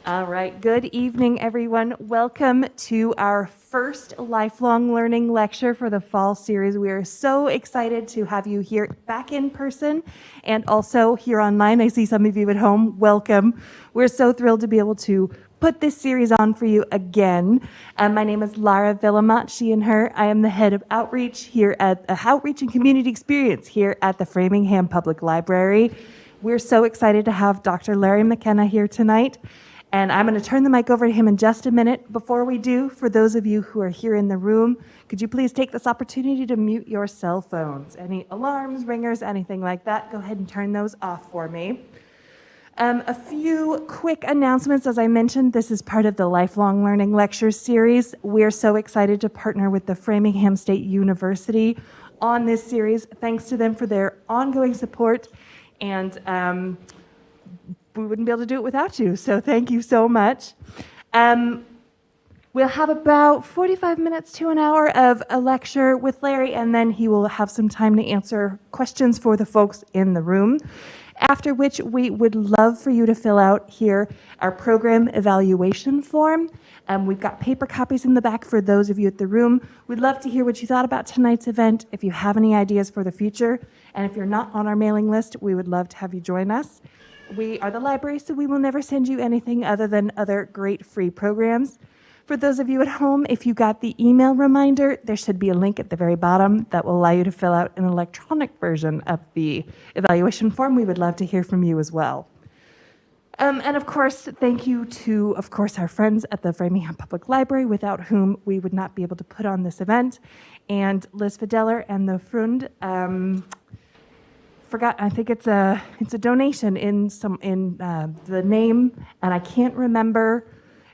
All right, good evening, everyone. Welcome to our first lifelong learning lecture for the fall series. We are so excited to have you here back in person and also here online. I see some of you at home. Welcome. We're so thrilled to be able to put this series on for you again. My name is Lara Villamont, she and her. I am the head of outreach here at Outreach and Community Experience here at the Framingham Public Library. We're so excited to have Dr. Larry McKenna here tonight. And I'm going to turn the mic over to him in just a minute. Before we do, for those of you who are here in the room, could you please take this opportunity to mute your cell phones? Any alarms, ringers, anything like that, go ahead and turn those off for me. A few quick announcements. As I mentioned, this is part of the Lifelong Learning Lecture Series. We're so excited to partner with the Framingham State University on this series. Thanks to them for their ongoing support. And we wouldn't be able to do it without you, so thank you so much. We'll have about 45 minutes to an hour of a lecture with Larry, and then he will have some time to answer questions for the folks in the room, after which we would love for you to fill out here our program evaluation form. We've got paper copies in the back for those of you at the room. We'd love to hear what you thought about tonight's event, if you have any ideas for the future, and if you're not on our mailing list, we would love to have you join us. We are the library, so we will never send you anything other than other great free programs. For those of you at home, if you got the email reminder, there should be a link at the very bottom that will allow you to fill out an electronic version of the evaluation form. We would love to hear from you as well. And of course, thank you to, of course, our friends at the Framingham Public Library, without whom we would not be able to put on this event, and Liz Fideler and the Frund. I think it's a donation in the name, and I can't remember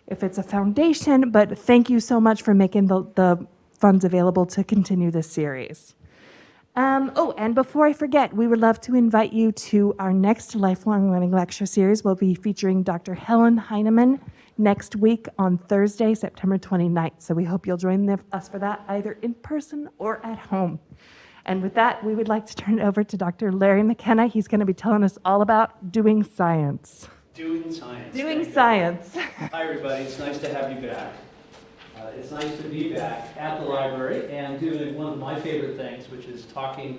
if it's a foundation, but thank you so much for making the funds available to continue this series. And before I forget, we would love to invite you to our next Lifelong Learning Lecture Series. We'll be featuring Dr. Helen Heineman next week on Thursday, September 29th. So we hope you'll join us for that, either in person or at home. And with that, we would like to turn it over to Dr. Larry McKenna. He's going to be telling us all about doing science. Doing science. Doing science. Hi, everybody. It's nice to have you back. It's nice to be back at the library and doing one of my favorite things, which is talking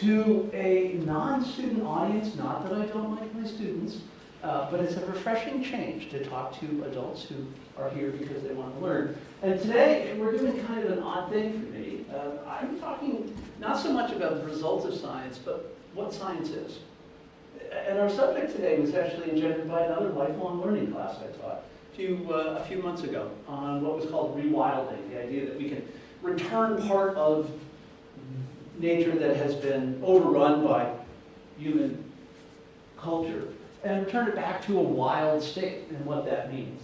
to a non-student audience. Not that I don't like my students, but it's a refreshing change to talk to adults who are here because they want to learn. And today, we're doing kind of an odd thing for me. I'm talking not so much about the results of science, but what science is. And our subject today was actually engendered by another lifelong learning class I taught a few months ago on what was called rewilding, the idea that we can return part of nature that has been overrun by human culture and return it back to a wild state and what that means.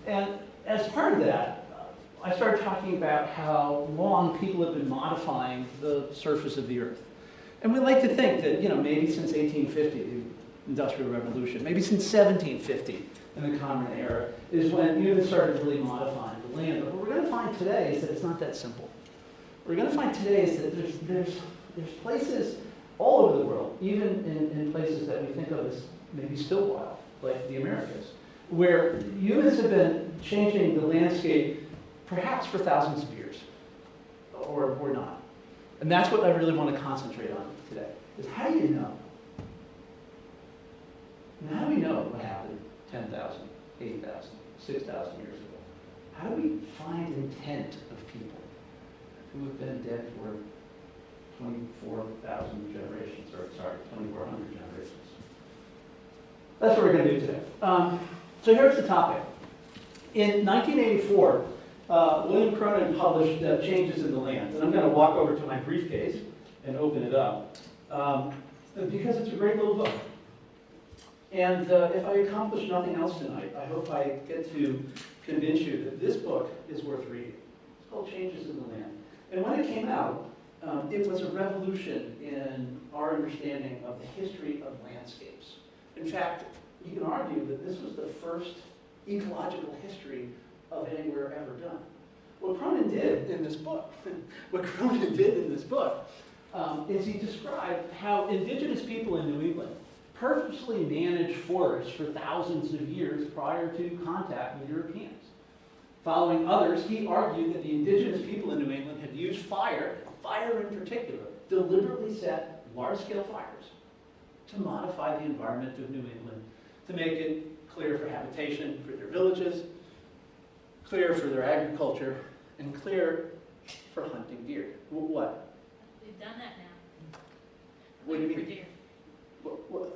And as part of that, I started talking about how long people have been modifying the surface of the earth. And we like to think that, maybe since 1850, the Industrial Revolution, maybe since 1750, in the Common Era, is when humans started really modifying the land. But what we're going to find today is that it's not that simple. What we're going to find today is that there's places all over the world, even in places that we think of as maybe still wild, like the Americas, where humans have been changing the landscape perhaps for thousands of years, or not. And that's what I really want to concentrate on today, is how do you know? And how do we know what happened 10,000, 8,000, 6,000 years ago? How do we find intent of people who have been dead for 24,000 generations, 2,400 generations? That's what we're going to do today. So here's the topic. In 1984, William Cronon published Changes in the Land. And I'm going to walk over to my briefcase and open it up because it's a great little book. And if I accomplish nothing else tonight, I hope I get to convince you that this book is worth reading. It's called Changes in the Land. And when it came out, it was a revolution in our understanding of the history of landscapes. In fact, you can argue that this was the first ecological history of anywhere ever done. What Cronon did in this book, is he described how indigenous people in New England purposely managed forests for thousands of years prior to contact with Europeans. Following others, he argued that the indigenous people in New England had used fire in particular, deliberately set large-scale fires to modify the environment of New England, to make it clear for habitation for their villages, clear for their agriculture, and clear for hunting deer. What? We've done that now. What do you For mean? deer.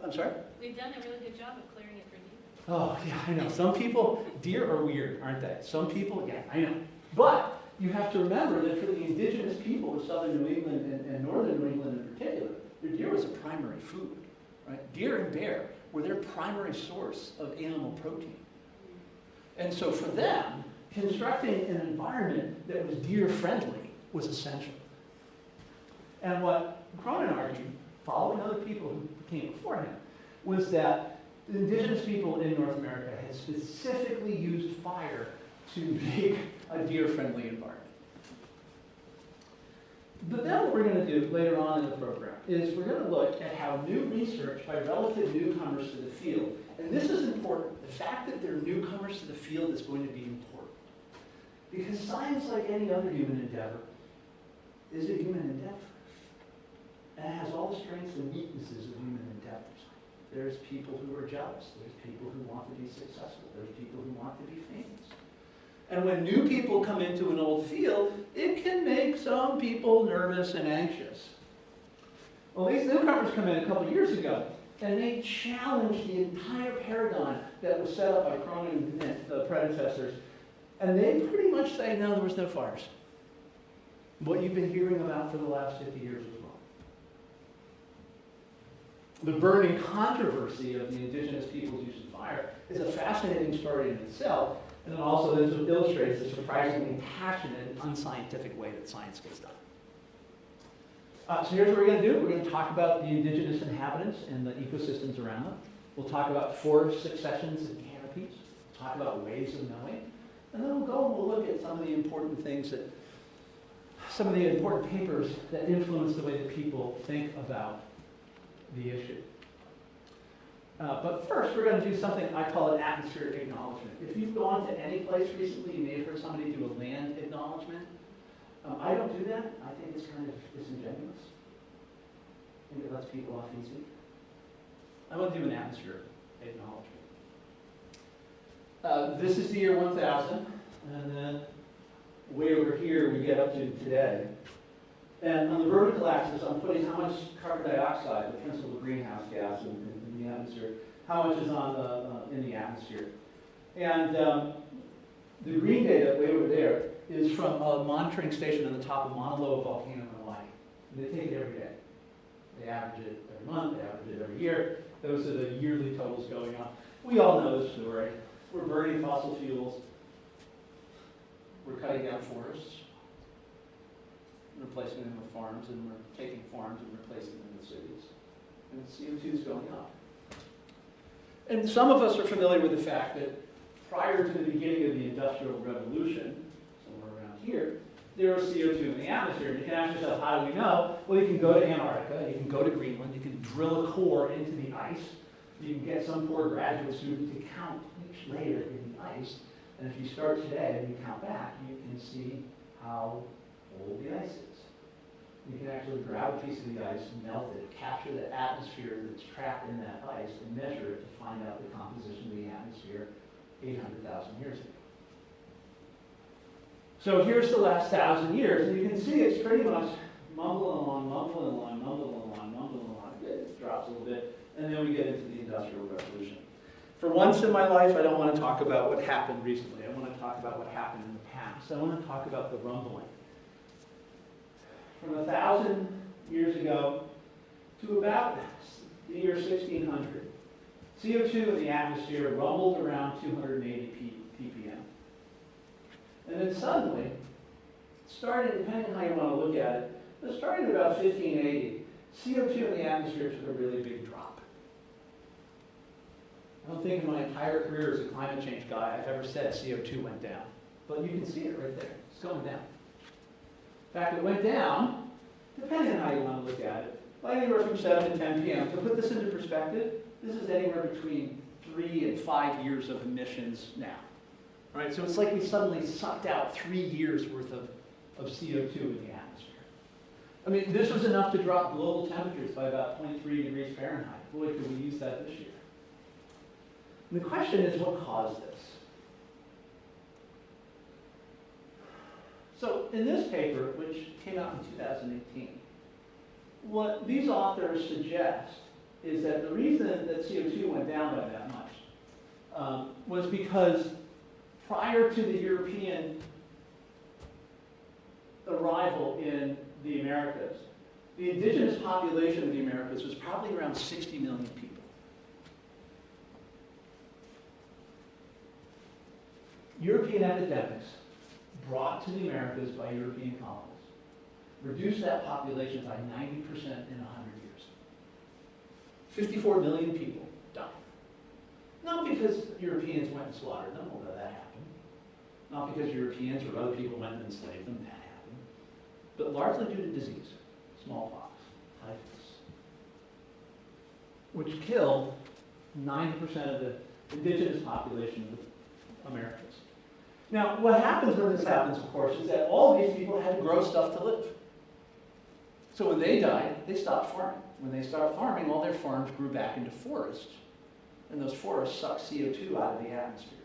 I'm sorry? We've done a really good job of clearing it for deer. Oh, yeah, I know. Some people, deer are weird, aren't they? Some people, yeah, I know. But you have to remember that for the indigenous people of southern New England and northern New England in particular, the deer was a primary food, right? Deer and bear were their primary source of animal protein. And so for them, constructing an environment that was deer-friendly was essential. And what Cronon argued, following other people who came before him, was that the indigenous people in North America had specifically used fire to make a deer-friendly environment. But then what we're going to do later on in the program is we're going to look at how new research by relative newcomers to the field, and this is important, the fact that they're newcomers to the field is going to be important. Because science, like any other human endeavor, is a human endeavor. And it has all the strengths and weaknesses of human endeavors. There's people who are jealous. There's people who want to be successful. There's people who want to be famous. And when new people come into an old field, it can make some people nervous and anxious. Well, these newcomers come in a couple years ago, and they challenged the entire paradigm that was set up by Cronon and the predecessors. And they pretty much say, no, there was no fires. What you've been hearing about for the last 50 years was wrong. The burning controversy of the indigenous people's use of fire is a fascinating story in itself, and it also illustrates the surprisingly passionate and unscientific way that science gets done. So here's what we're going to do. We're going to talk about the indigenous inhabitants and the ecosystems around them. We'll talk about forest successions and canopies. We'll talk about ways of knowing. And then we'll go and we'll look at some of the important things that, some of the important papers that influence the way that people think about the issue. But first, we're going to do something I call an atmospheric acknowledgement. If you've gone to any place recently, you may have heard somebody do a land acknowledgement. I don't do that. I think it's kind of disingenuous. I think it lets people off easy. I want to do an atmospheric acknowledgement. This is the year 1000, and then way over here we get up to today. And on the vertical axis, I'm putting how much carbon dioxide, the principal greenhouse gas in the atmosphere, how much is on in the atmosphere. And the green data way over there is from a monitoring station on the top of Mauna Loa volcano in Hawaii. And they take it every day. They average it every month, they average it every year. Those are the yearly totals going on. We all know the story. We're burning fossil fuels. We're cutting down forests, replacing them with farms, and we're taking farms and replacing them with cities. And CO2 is going up. And some of us are familiar with the fact that prior to the beginning of the Industrial Revolution, somewhere around here, there was CO2 in the atmosphere. And you can ask yourself, how do we know? Well, you can go to Antarctica, you can go to Greenland, you can drill a core into the ice, you can get some poor graduate student to count each layer in the ice, and if you start today and you count back, you can see how old the ice is. You can actually grab a piece of the ice, melt it, capture the atmosphere that's trapped in that ice, and measure it to find out the composition of the atmosphere 800,000 years ago. So here's the last 1,000 years, and you can see it's pretty much mumbling along, mumbling along, mumbling along, mumbling along. It drops a little bit, and then we get into the Industrial Revolution. For once in my life, I don't want to talk about what happened recently. I want to talk about what happened in the past. I want to talk about the rumbling. From 1,000 years ago to about the year 1600, CO2 in the atmosphere rumbled around 280 ppm. And then suddenly, starting, depending on how you want to look at it, but starting at about 1580, CO2 in the atmosphere took a really big drop. I don't think in my entire career as a climate change guy I've ever said CO2 went down. But you can see it right there. It's going down. In fact, it went down, depending on how you want to look at it, by anywhere from 7 to 10 p.m. To put this into perspective, This is anywhere between 3 and 5 years of emissions now. Right? So it's like we suddenly sucked out 3 years worth of CO2 in the atmosphere. I mean, this was enough to drop global temperatures by about 0.3 degrees Fahrenheit. Boy, could we use that this year. And the question is, what caused this? So in this paper, which came out in 2018, what these authors suggest is that the reason that CO2 went down by that much was because prior to the European arrival in the Americas, the indigenous population of the Americas was probably around 60 million people. European epidemics brought to the Americas by European colonists reduced that population by 90% in 100 years. 54 million people died. Not because Europeans went and slaughtered them, although that happened. Not because Europeans or other people went and enslaved them, that happened. But largely due to disease, smallpox, typhus, which killed 90% of the indigenous population of the Americas. Now, what happens when this happens, of course, is that all of these people had to grow stuff to live. So when they died, they stopped farming. When they stopped farming, all their farms grew back into forests. And those forests suck CO2 out of the atmosphere.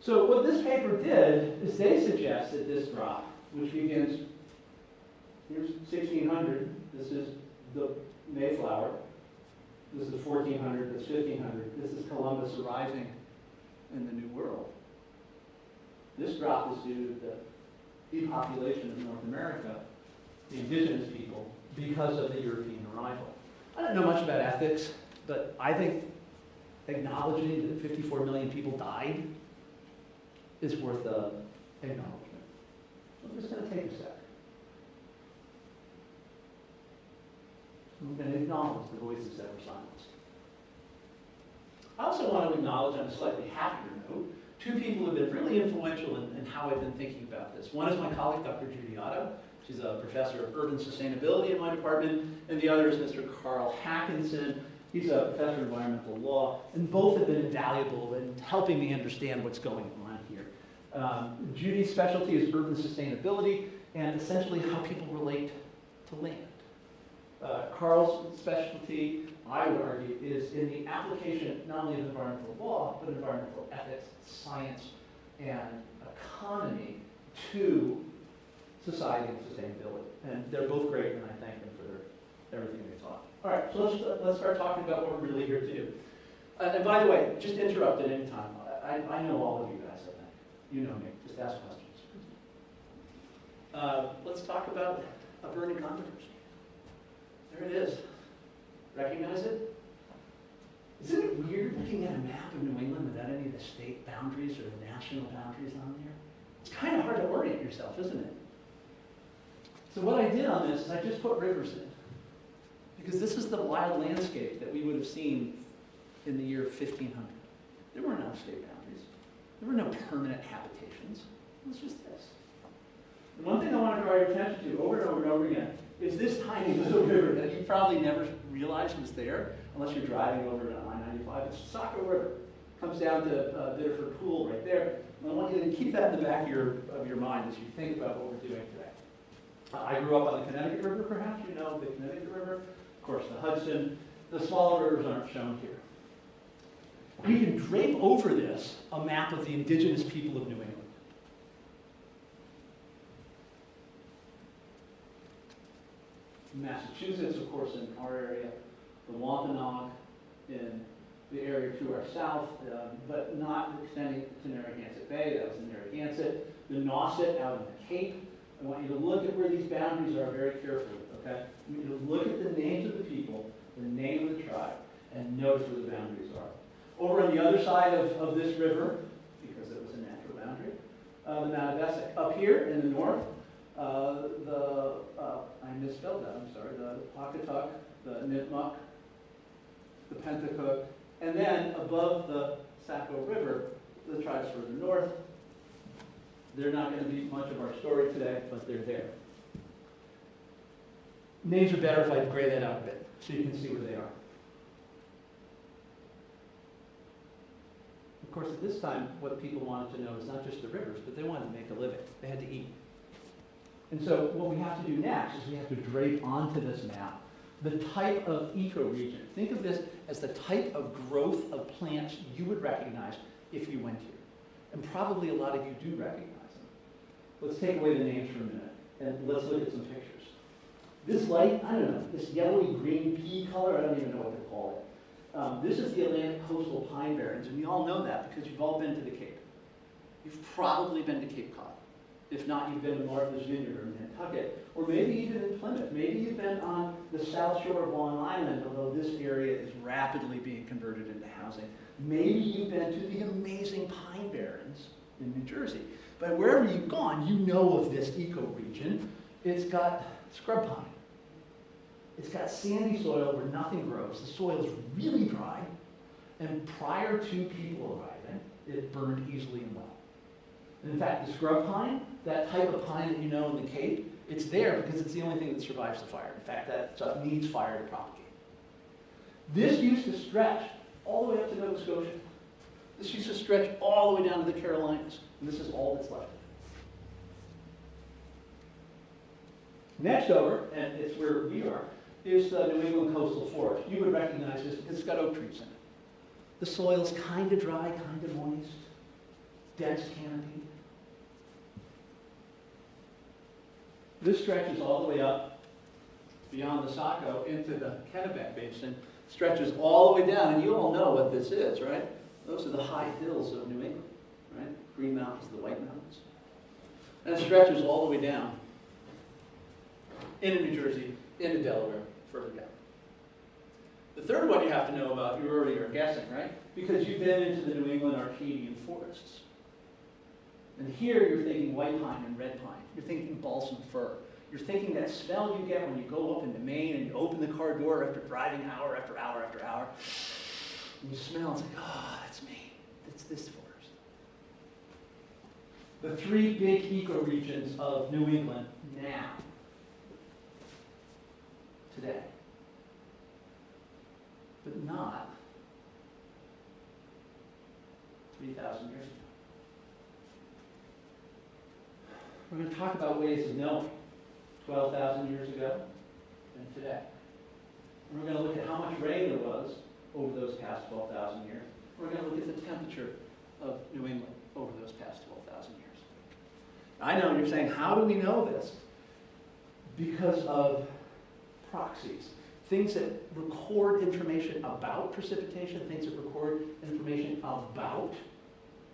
So what this paper did is they suggested this drop, which begins, here's 1600, this is the Mayflower, this is 1400, this is 1500, this is Columbus arriving in the New World. This drop is due to the depopulation of North America, the indigenous people, because of the European arrival. I don't know much about ethics, but I think acknowledging that 54 million people died is worth the acknowledgement. So I'm just going to take a sec. I'm going to acknowledge the voices that were silenced. I also want to acknowledge, on a slightly happier note, two people who have been really influential in how I've been thinking about this. One is my colleague, Dr. Judy Otto. She's a professor of urban sustainability in my department, and the other is Mr. Carl Hackinson. He's a professor of environmental law, and both have been invaluable in helping me understand what's going on here. Judy's specialty is urban sustainability and essentially how people relate to land. Carl's specialty, I would argue, is in the application not only of environmental law, but environmental ethics, science, and economy to society and sustainability. And they're both great, and I thank them for everything they taught. All right, so let's start talking about what we're really here to do. And by the way, just interrupt at any time. I know all of you guys, I think. You know me. Just ask questions. Let's talk about a burning controversy. There it is. Recognize it? Isn't it weird looking at a map of New England without any of the state boundaries or the national boundaries on there? It's kind of hard to orient yourself, isn't it? So what I did on this is I just put rivers in. Because this is the wild landscape that we would have seen in the year 1500. There were no state boundaries. There were no permanent habitations. It was just this. And one thing I want to draw your attention to over and over and over again is this tiny little river that you probably never realized was there unless you're driving over to I-95. It's the Saco River. Comes down to Biddeford Pool right there. And I want you to keep that in the back of your mind as you think about what we're doing today. I grew up on the Connecticut River, perhaps. You know the Connecticut River. Of course, the Hudson. The smaller rivers aren't shown here. We can drape over this a map of the indigenous people of New England. Massachusetts, of course, in our area, the Wampanoag in the area to our south, but not extending to Narragansett Bay. That was in Narragansett. The Nauset out in the Cape. I want you to look at where these boundaries are very carefully, okay? I want you to look at the names of the people, the name of the tribe, and notice where the boundaries are. Over on the other side of this river, because it was a natural boundary, the Mattabesic. Up here in the north, I misspelled that, I'm sorry, the Pawcatuck, the Nipmuc, the Pentacook, and then above the Saco River, the tribes further north. They're not going to be much of our story today, but they're there. Names are better if I gray that out a bit, so you can see where they are. Of course, at this time, what people wanted to know is not just the rivers, but they wanted to make a living. They had to eat. And so what we have to do next is we have to drape onto this map the type of ecoregion. Think of this as the type of growth of plants you would recognize if you went here. And probably a lot of you do recognize them. Let's take away the names for a minute, and let's look at some pictures. This light, I don't know, this yellowy green pea color, I don't even know what to call it. This is the Atlantic coastal pine barrens, and we all know that because you've all been to the Cape. You've probably been to Cape Cod. If not, you've been to Martha's Vineyard or Nantucket, or maybe even in Plymouth. Maybe you've been on the south shore of Long Island, although this area is rapidly being converted into housing. Maybe you've been to the amazing pine barrens in New Jersey. But wherever you've gone, you know of this ecoregion. It's got scrub pine. It's got sandy soil where nothing grows. The soil is really dry, and prior to people arriving, it burned easily and well. And in fact, the scrub pine, that type of pine that you know in the Cape, it's there because it's the only thing that survives the fire. In fact, that stuff needs fire to propagate. This used to stretch all the way up to Nova Scotia. This used to stretch all the way down to the Carolinas, and this is all that's left. Next over, and it's where we are, is the New England coastal forest. You would recognize this because it's got oak trees in it. The soil's kind of dry, kind of moist, dense canopy. This stretches all the way up beyond the Saco into the Kennebec Basin, stretches all the way down, and you all know what this is, right? Those are the high hills of New England, right? Green Mountains, the White Mountains. And it stretches all the way down into New Jersey, into Delaware, further down. The third one you have to know about, you already are guessing, right? Because you've been into the New England Arcadian forests. And here you're thinking white pine and red pine. You're thinking balsam fir. You're thinking that smell you get when you go up into Maine and you open the car door after driving hour after hour after hour. And you smell, it's like, oh, that's me. That's this forest. The three big ecoregions of New England now, today, but not 3,000 years ago. We're going to talk about ways of knowing 12,000 years ago and today. And we're going to look at how much rain there was over those past 12,000 years. We're going to look at the temperature of New England over those past 12,000 years. I know you're saying, how do we know this? Because of proxies. Things that record information about precipitation, things that record information about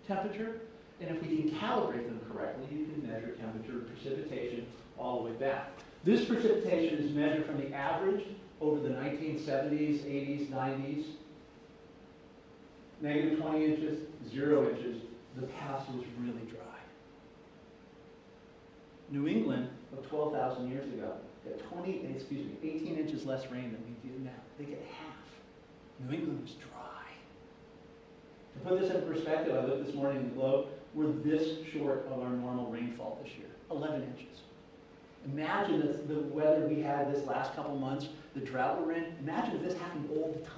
temperature. And if we can calibrate them correctly, you can measure temperature and precipitation all the way back. This precipitation is measured from the average over the 1970s, 80s, 90s. Negative 20 inches, 0 inches. The past was really dry. New England of 12,000 years ago got 18 inches less rain than we do now. They get half. New England was dry. To put this in perspective, I looked this morning in the Globe. We're this short of our normal rainfall this year, 11 inches. Imagine the weather we had this last couple months, the drought we're in. Imagine if this happened all the time.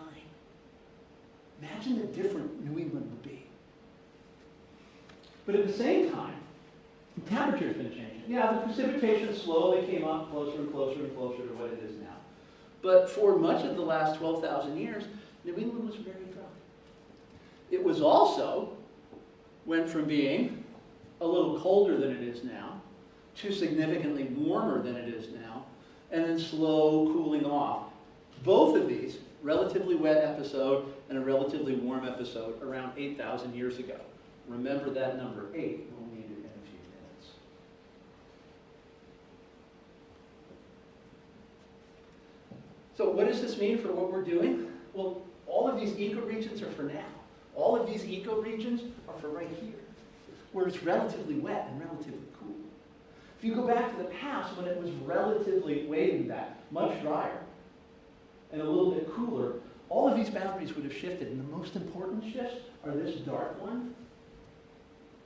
Imagine how different New England would be. But at the same time, the temperature's been changing. Yeah, the precipitation slowly came up closer and closer and closer to what it is now. But for much of the last 12,000 years, New England was very dry. It was also went from being a little colder than it is now to significantly warmer than it is now, and then slow cooling off. Both of these, relatively wet episode and a relatively warm episode, around 8,000 years ago. Remember that number 8, we'll need it in a few minutes. So what does this mean for what we're doing? Well, all of these ecoregions are for now. All of these ecoregions are for right here, where it's relatively wet and relatively cool. If you go back to the past when it was relatively way back, much drier, and a little bit cooler, all of these boundaries would have shifted, and the most important shifts are this dark one.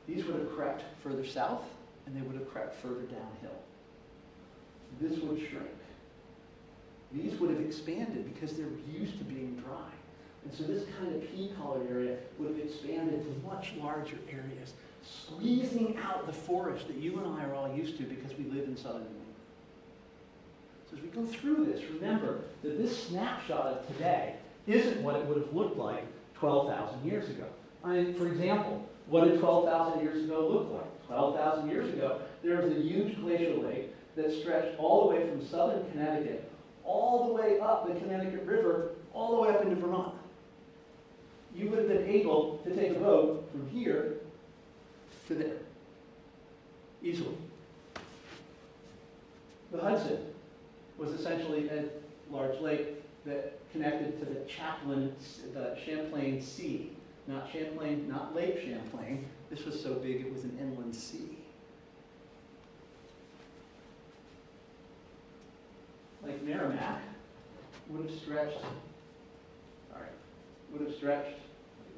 These would have crept further south, and they would have crept further downhill. This would shrink. these would have expanded because they're used to being dry. And so this kind of pea-colored area would have expanded to much larger areas, squeezing out the forest that you and I are all used to because we live in southern New England. So as we go through this, remember that this snapshot of today isn't what it would have looked like 12,000 years ago. I mean, for example, what did 12,000 years ago look like? 12,000 years ago, there was a huge glacial lake that stretched all the way from southern Connecticut, all the way up the Connecticut River, all the way up into Vermont. You would have been able to take a boat from here to there, easily. The Hudson was essentially a large lake that connected to the Champlain Sea. Not Champlain, not Lake Champlain. This was so big it was an inland sea. Lake Merrimack would have stretched,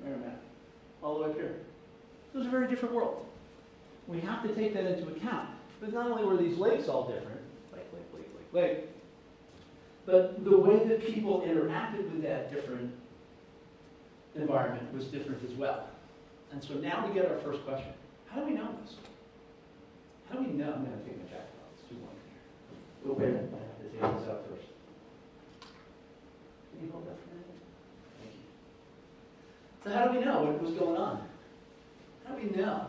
Merrimack, all the way up here. It was a very different world. We have to take that into account. But not only were these lakes all different, lake, but the way that people interacted with that different environment was different as well. And so now we get our first question. How do we know this? How do we know? I'm going to take my jacket off. It's too warm here. Oh, wait a minute. I have to take this out first. Can you hold that for a minute? Thank you. So how do we know what was going on? How do we know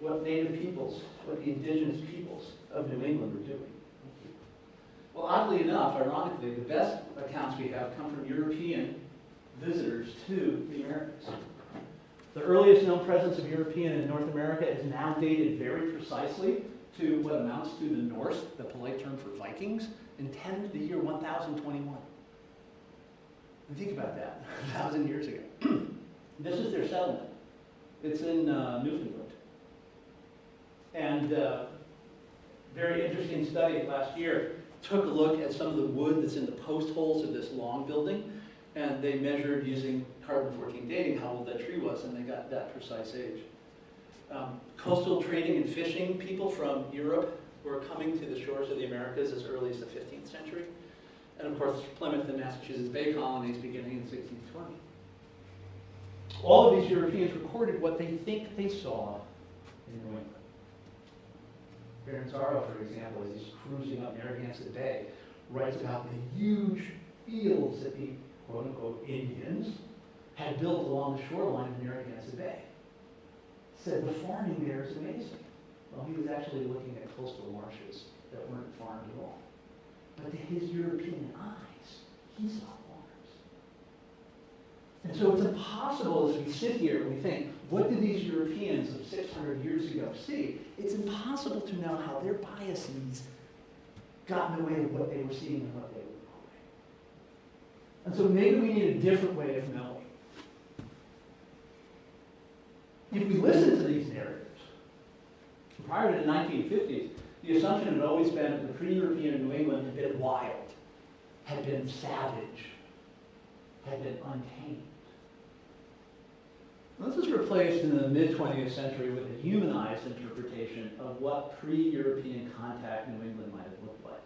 what native peoples, what the indigenous peoples of New England were doing? Well, oddly enough, ironically, the best accounts we have come from European visitors to the Americas. The earliest known presence of European in North America is now dated very precisely to what amounts to the Norse, the polite term for Vikings, in the year 1021. And think about that, 1,000 years ago. This is their settlement. It's in Newfoundland. And very interesting study last year took a look at some of the wood that's in the post holes of this long building, and they measured using carbon-14 dating how old that tree was, and they got that precise age. Coastal trading and fishing people from Europe were coming to the shores of the Americas as early as the 15th century. And of course, Plymouth and Massachusetts Bay colonies beginning in 1620. All of these Europeans recorded what they think they saw in New England. Baron-Zaro, for example, as he's cruising up Narragansett Bay, writes about the huge fields that the quote-unquote Indians had built along the shoreline of Narragansett Bay. Said the farming there is amazing. Well, he was actually looking at coastal marshes that weren't farmed at all. But to his European eyes, he saw farms. And so it's impossible as we sit here and we think, what did these Europeans of 600 years ago see? It's impossible to know how their biases got in the way of what they were seeing and what they were recording. And so maybe we need a different way of knowing. If we listen to these narratives, prior to the 1950s, the assumption had always been that the pre-European New England had been wild, had been savage, had been untamed. This was replaced in the mid-20th century with a humanized interpretation of what pre-European contact New England might have looked like.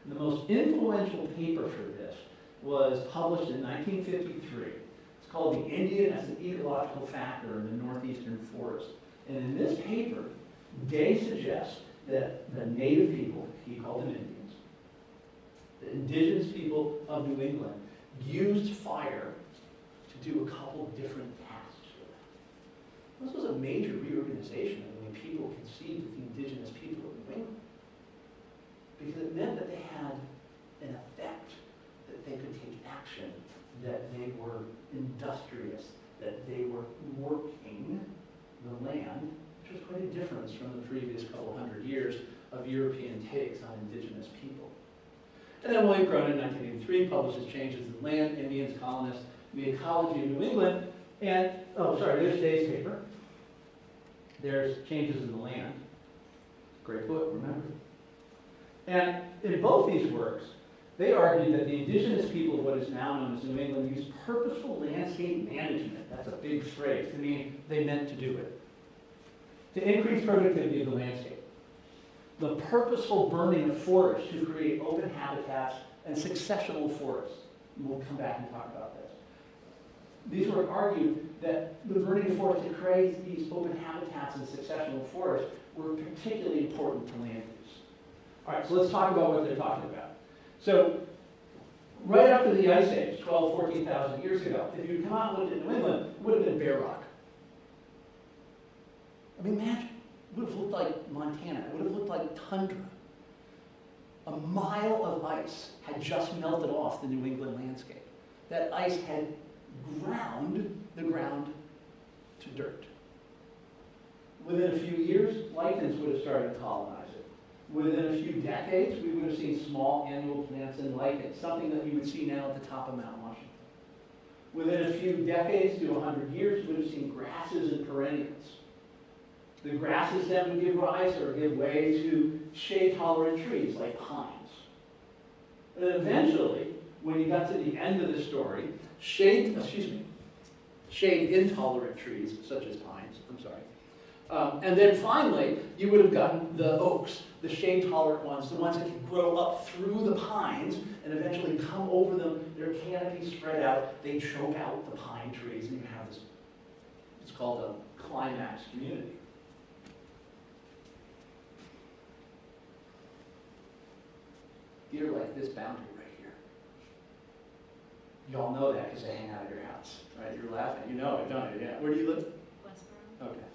And the most influential paper for this was published in 1953. It's called The Indian as an Ecological Factor in the Northeastern Forest. And in this paper, Day suggests that the native people, he called them Indians, the indigenous people of New England, used fire to do a couple different tasks for them. This was a major reorganization of the way people conceived of the indigenous people of New England. Because it meant that they had an effect, that they could take action, that they were industrious, that they were working the land, which was quite a difference from the previous couple hundred years of European takes on indigenous people. And then William Cronon in 1983 publishes Changes in Land, Indians, Colonists, and the Ecology of New England. And, there's Day's paper. There's Changes in the Land. Great book, remember. And in both these works, they argued that the indigenous people of what is now known as New England used purposeful landscape management. That's a big phrase. I mean, they meant to do it. To increase productivity of the landscape. The purposeful burning of forests to create open habitats and successional forests. And we'll come back and talk about this. These were argued that the burning of forests that creates these open habitats and successional forests were particularly important to land use. All right, so let's talk about what they're talking about. So, right after the Ice Age, 14,000 years ago, if you come out and looked at New England, it would have been bare rock. I mean, imagine, it would have looked like Montana, it would have looked like tundra. A mile of ice had just melted off the New England landscape. That ice had ground the ground to dirt. Within a few years, lichens would have started to colonize it. Within a few decades, we would have seen small annual plants and lichens, something that you would see now at the top of Mount Washington. Within a few decades to 100 years, we would have seen grasses and perennials. The grasses then would give rise or give way to shade-tolerant trees like pines. And then eventually, when you got to the end of the story, shade-intolerant trees, such as pines, and then finally, you would have gotten the oaks, the shade-tolerant ones, the ones that can grow up through the pines and eventually come over them, their canopy spread out, they choke out the pine trees, and you have this, it's called a climax community. You're like this boundary right here. You all know that because they hang out at your house, right? You're laughing. You know it, don't you? Yeah. Where do you live? Westboro. Okay.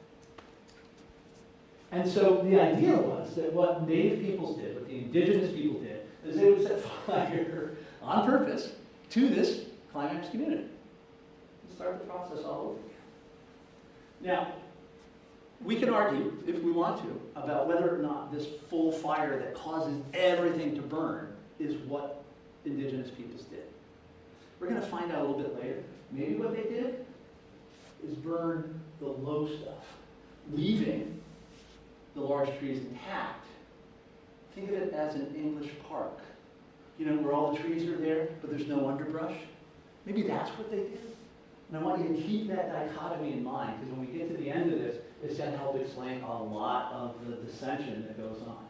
And so the idea was that what native peoples did, what the indigenous people did, is they would set fire on purpose to this climax community and start the process all over again. Now, we can argue, if we want to, about whether or not this full fire that causes everything to burn is what indigenous peoples did. We're going to find out a little bit later. Maybe what they did is burn the low stuff, leaving the large trees intact. Think of it as an English park. You know, where all the trees are there, but there's no underbrush. Maybe that's what they did. And I want you to keep that dichotomy in mind, because when we get to the end of this, it's going to help explain a lot of the dissension that goes on.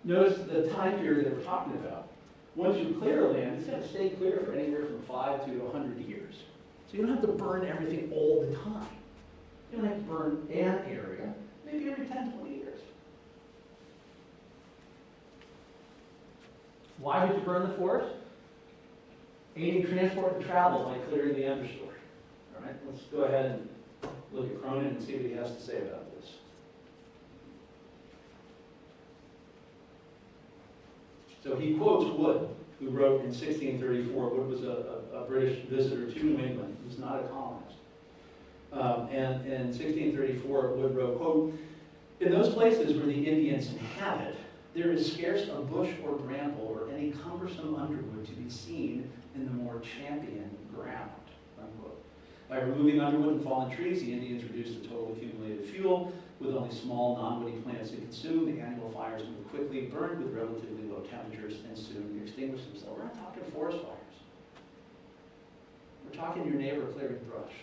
Notice the time period that we're talking about. Once you clear land, it's going to stay clear for anywhere from 5 to 100 years. So you don't have to burn everything all the time. You don't have to burn an area, maybe every 10, 20 years. Why would you burn the forest? Aiding transport and travel by clearing the understory. All right, let's go ahead and look at Cronon and see what he has to say about this. So he quotes Wood, who wrote in 1634. Wood was a British visitor to New England. He was not a colonist. And in 1634, Wood wrote, quote, "In those places where the Indians inhabit, there is scarce a bush or bramble or any cumbersome underwood to be seen in the more championed ground," unquote. By removing underwood and fallen trees, the Indians reduced the total accumulated fuel. With only small, non-woody plants to consume, the annual fires moved quickly, burned with relatively low temperatures, and soon extinguished themselves. We're not talking forest fires. We're talking your neighbor clearing brush.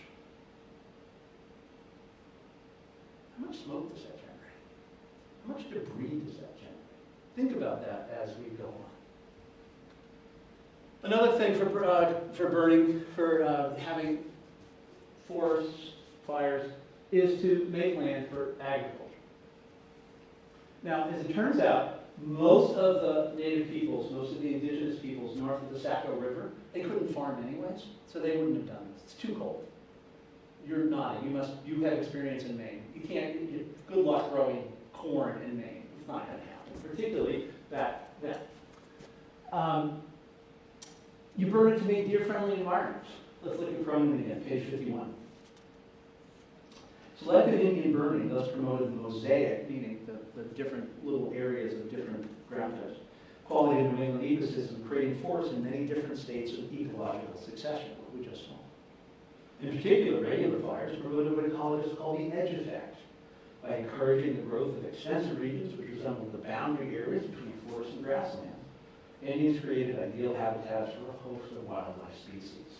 How much smoke does that generate? How much debris does that generate? Think about that as we go on. Another thing for burning, for having forest fires, is to make land for agriculture. Now, as it turns out, most of the native peoples, most of the indigenous peoples north of the Saco River, they couldn't farm anyways, so they wouldn't have done this. It's too cold. You're nodding. You have experience in Maine. You can't. Good luck growing corn in Maine. It's not going to happen, particularly that. You burn it to make deer-friendly environments. Let's look at Cronon again, page 51. Selective Indian burning thus promoted the mosaic, meaning the different little areas of different ground types, quality of New England ecosystem, creating forests in many different states of ecological succession, what we just saw. In particular, regular fires promoted what ecologists call the edge effect, by encouraging the growth of extensive regions which resemble the boundary areas between forest and grassland. Indians created ideal habitats for a host of wildlife species.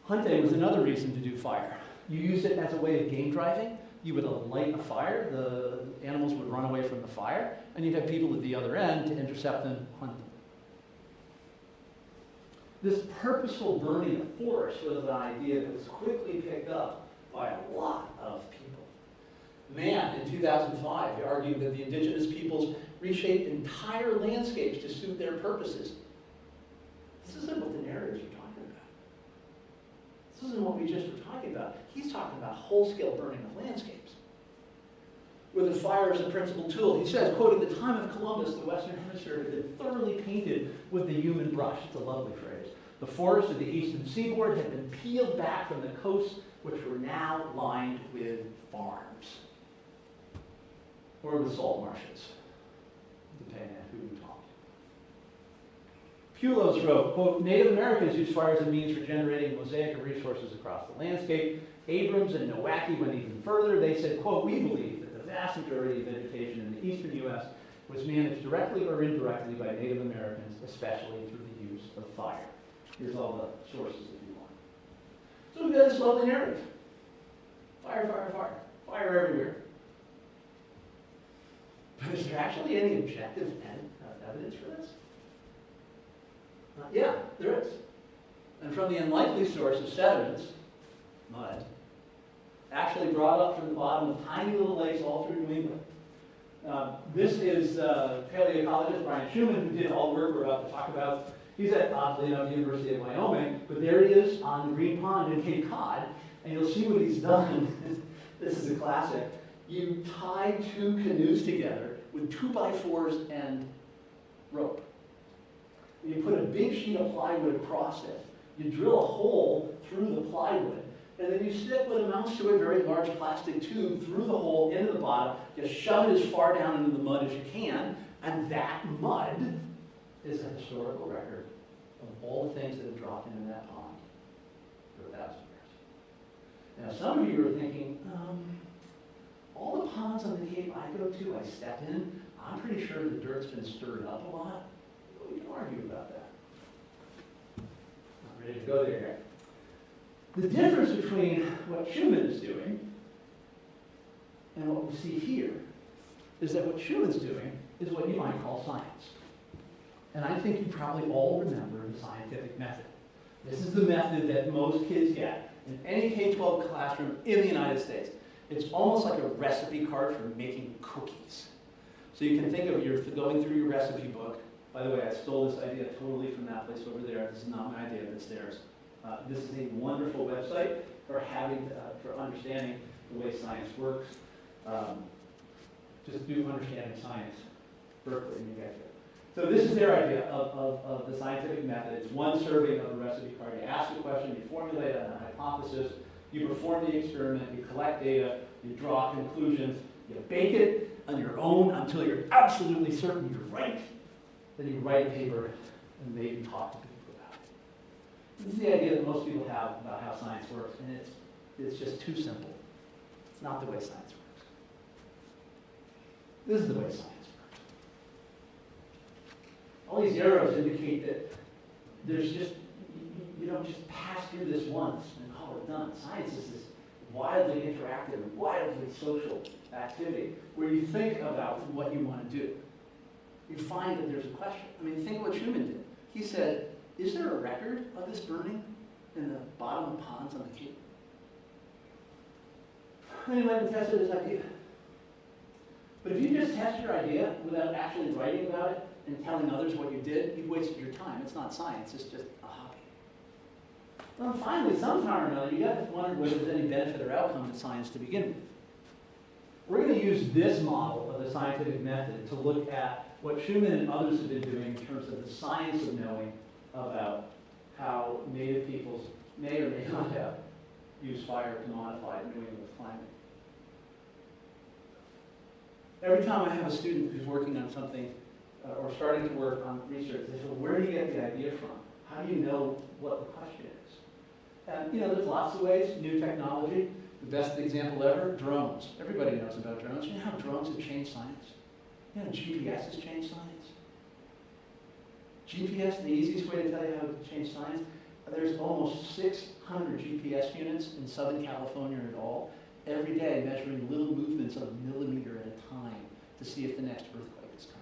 Hunting was another reason to do fire. You used it as a way of game driving, You would light a fire, the animals would run away from the fire, and you'd have people at the other end to intercept them, hunt them. This purposeful burning of forests was an idea that was quickly picked up by a lot of people. Mann, in 2005, argued that the indigenous peoples reshaped entire landscapes to suit their purposes. This isn't what the narratives are talking about. This isn't what we just were talking about. He's talking about whole-scale burning of landscapes. With the fire as a principal tool, he says, quote, "At the time of Columbus, the Western Hemisphere had been thoroughly painted with the human brush." It's a lovely phrase. The forests of the eastern seaboard had been peeled back from the coasts, which were now lined with farms. Or with salt marshes, depending on who you talk to. Pulos wrote, quote, "Native Americans used fire as a means for generating a mosaic of resources across the landscape. Abrams and Nowacki went even further. They said, quote, "We believe that the vast majority of vegetation in the eastern U.S. was managed directly or indirectly by Native Americans, especially through the use of fire." Here's all the sources if you want. So we've got this lovely narrative. Fire, fire, fire. Fire everywhere. But is there actually any objective evidence for this? Yeah, there is. And from the unlikely source of sediments, mud, actually brought up from the bottom of tiny little lakes all through New England. This is paleoecologist Brian Schumann, who did all the work we're about to talk about. He's at, oddly enough, the University of Wyoming, but there he is on the Green Pond in Cape Cod, and you'll see what he's done. This is a classic. You tie two canoes together with 2x4s and rope. You put a big sheet of plywood across it. You drill a hole through the plywood, and then you stick what amounts to a very large plastic tube through the hole into the bottom. You shove it as far down into the mud as you can, and that mud is a historical record of all the things that have dropped into that pond for 1,000 years. Now, some of you are thinking, all the ponds on the Cape I go to, I step in, I'm pretty sure the dirt's been stirred up a lot. Well, we can argue about that. Not ready to go there yet. The difference between what Schumann is doing and what we see here is that what Schumann's doing is what you might call science. And I think you probably all remember the scientific method. This is the method that most kids get in any K-12 classroom in the United States. It's almost like a recipe card for making cookies. So you can think of you're going through your recipe book. By the way, I stole this idea totally from that place over there. This is not my idea, it's theirs. This is a wonderful website for for understanding the way science works. Just do understanding science, Berkeley, and you get it. So this is their idea of the scientific method. It's one serving of a recipe card. You ask a question, you formulate a hypothesis, you perform the experiment, you collect data, you draw conclusions, you bake it on your own until you're absolutely certain you're right. Then you write a paper and maybe talk to people about it. This is the idea that most people have about how science works, and it's just too simple. It's not the way science works. This is the way science works. All these arrows indicate that there's just, you don't just pass through this once and call it done. Science is this wildly interactive, wildly social activity where you think about what you want to do. You find that there's a question. I mean, think what Schumann did. He said, is there a record of this burning in the bottom of ponds on the Cape? And he went and tested his idea. But if you just test your idea without actually writing about it and telling others what you did, you've wasted your time. It's not science, it's just a hobby. Well, finally, sometime or another, you got to wonder whether there's any benefit or outcome to science to begin with. We're going to use this model of the scientific method to look at what Schumann and others have been doing in terms of the science of knowing about how native peoples may or may not have used fire to modify New England's climate. Every time I have a student who's working on something or starting to work on research, they say, well, where do you get the idea from? How do you know what the question is? And there's lots of ways, new technology. The best example ever, drones. Everybody knows about drones. You know how drones have changed science? You know, GPS has changed science. GPS, the easiest way to tell you how to change science, there's almost 600 GPS units in Southern California at all, every day measuring little movements of a millimeter at a time to see if the next earthquake is coming.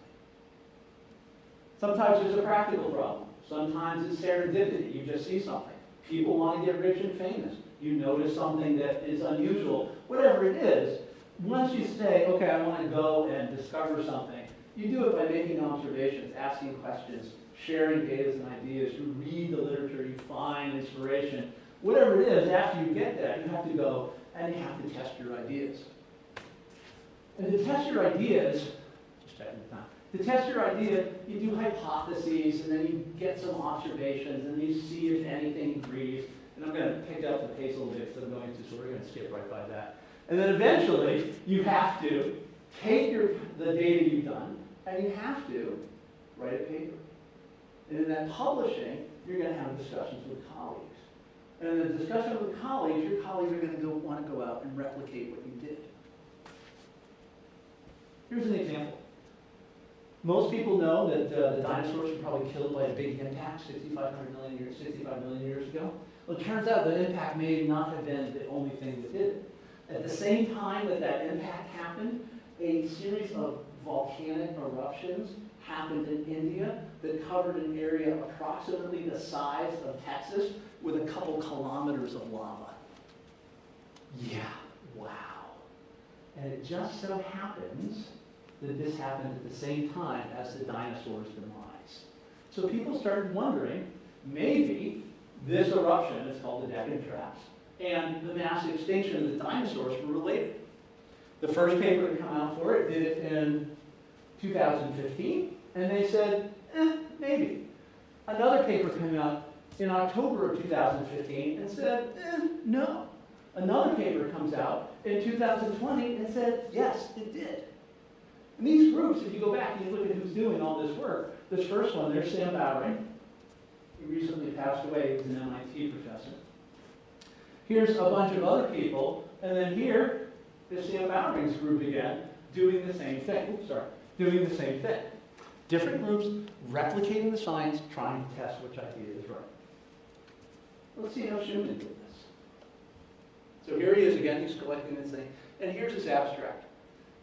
Sometimes there's a practical problem. Sometimes it's serendipity. You just see something. People want to get rich and famous. You notice something that is unusual. Whatever it is, once you say, okay, I want to go and discover something, you do it by making observations, asking questions, sharing data and ideas. You read the literature, you find inspiration. Whatever it is, after you get that, you have to go and you have to test your ideas. And to test your ideas, just checking the time. To test your idea, you do hypotheses, and then you get some observations, and you see if anything agrees. And I'm going to pick up the pace a little bit because I'm going to, so we're going to skip right by that. And then eventually, you have to take the data you've done, and you have to write a paper. And in that publishing, you're going to have discussions with colleagues. And in the discussion with colleagues, your colleagues are going to want to go out and replicate what you did. Here's an example. Most people know that the dinosaurs were probably killed by a big impact 65 million years ago. Well, it turns out the impact may not have been the only thing that did it. At the same time that that impact happened, a series of volcanic eruptions happened in India that covered an area approximately the size of Texas with a couple kilometers of lava. Yeah, wow. And it just so happens that this happened at the same time as the dinosaurs' demise. So people started wondering, maybe this eruption, it's called the Deccan Traps, and the mass extinction of the dinosaurs were related. The first paper to come out for it did it in 2015, and they said, maybe. Another paper came out in October of 2015 and said, no. Another paper comes out in 2020 and said, yes, it did. And these groups, if you go back and you look at who's doing all this work, this first one, there's Sam Bowring. He recently passed away. He was an MIT professor. Here's a bunch of other people, and then here is Sam Bowring's group again, doing the same thing. Doing the same thing. Different groups replicating the science, trying to test which idea is right. Let's see how Schumann did this. So here he is again, he's collecting this thing, and here's his abstract.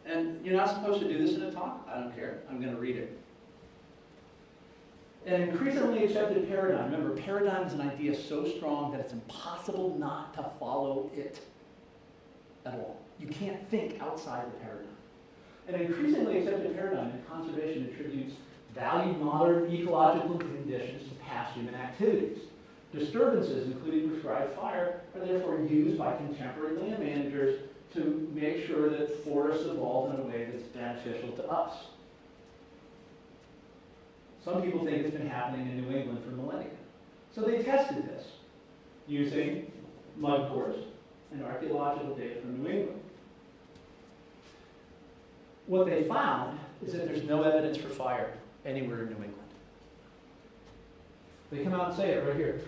And you're not supposed to do this in a talk. I don't care. I'm going to read it. An increasingly accepted paradigm. Remember, paradigm is an idea so strong that it's impossible not to follow it at all. You can't think outside the paradigm. An increasingly accepted paradigm in conservation attributes valued modern ecological conditions to past human activities. Disturbances, including prescribed fire, are therefore used by contemporary land managers to make sure that forests evolve in a way that's beneficial to us. Some people think it's been happening in New England for millennia. So they tested this using mud cores and archaeological data from New England. What they found is that there's no evidence for fire anywhere in New England. They come out and say it right here.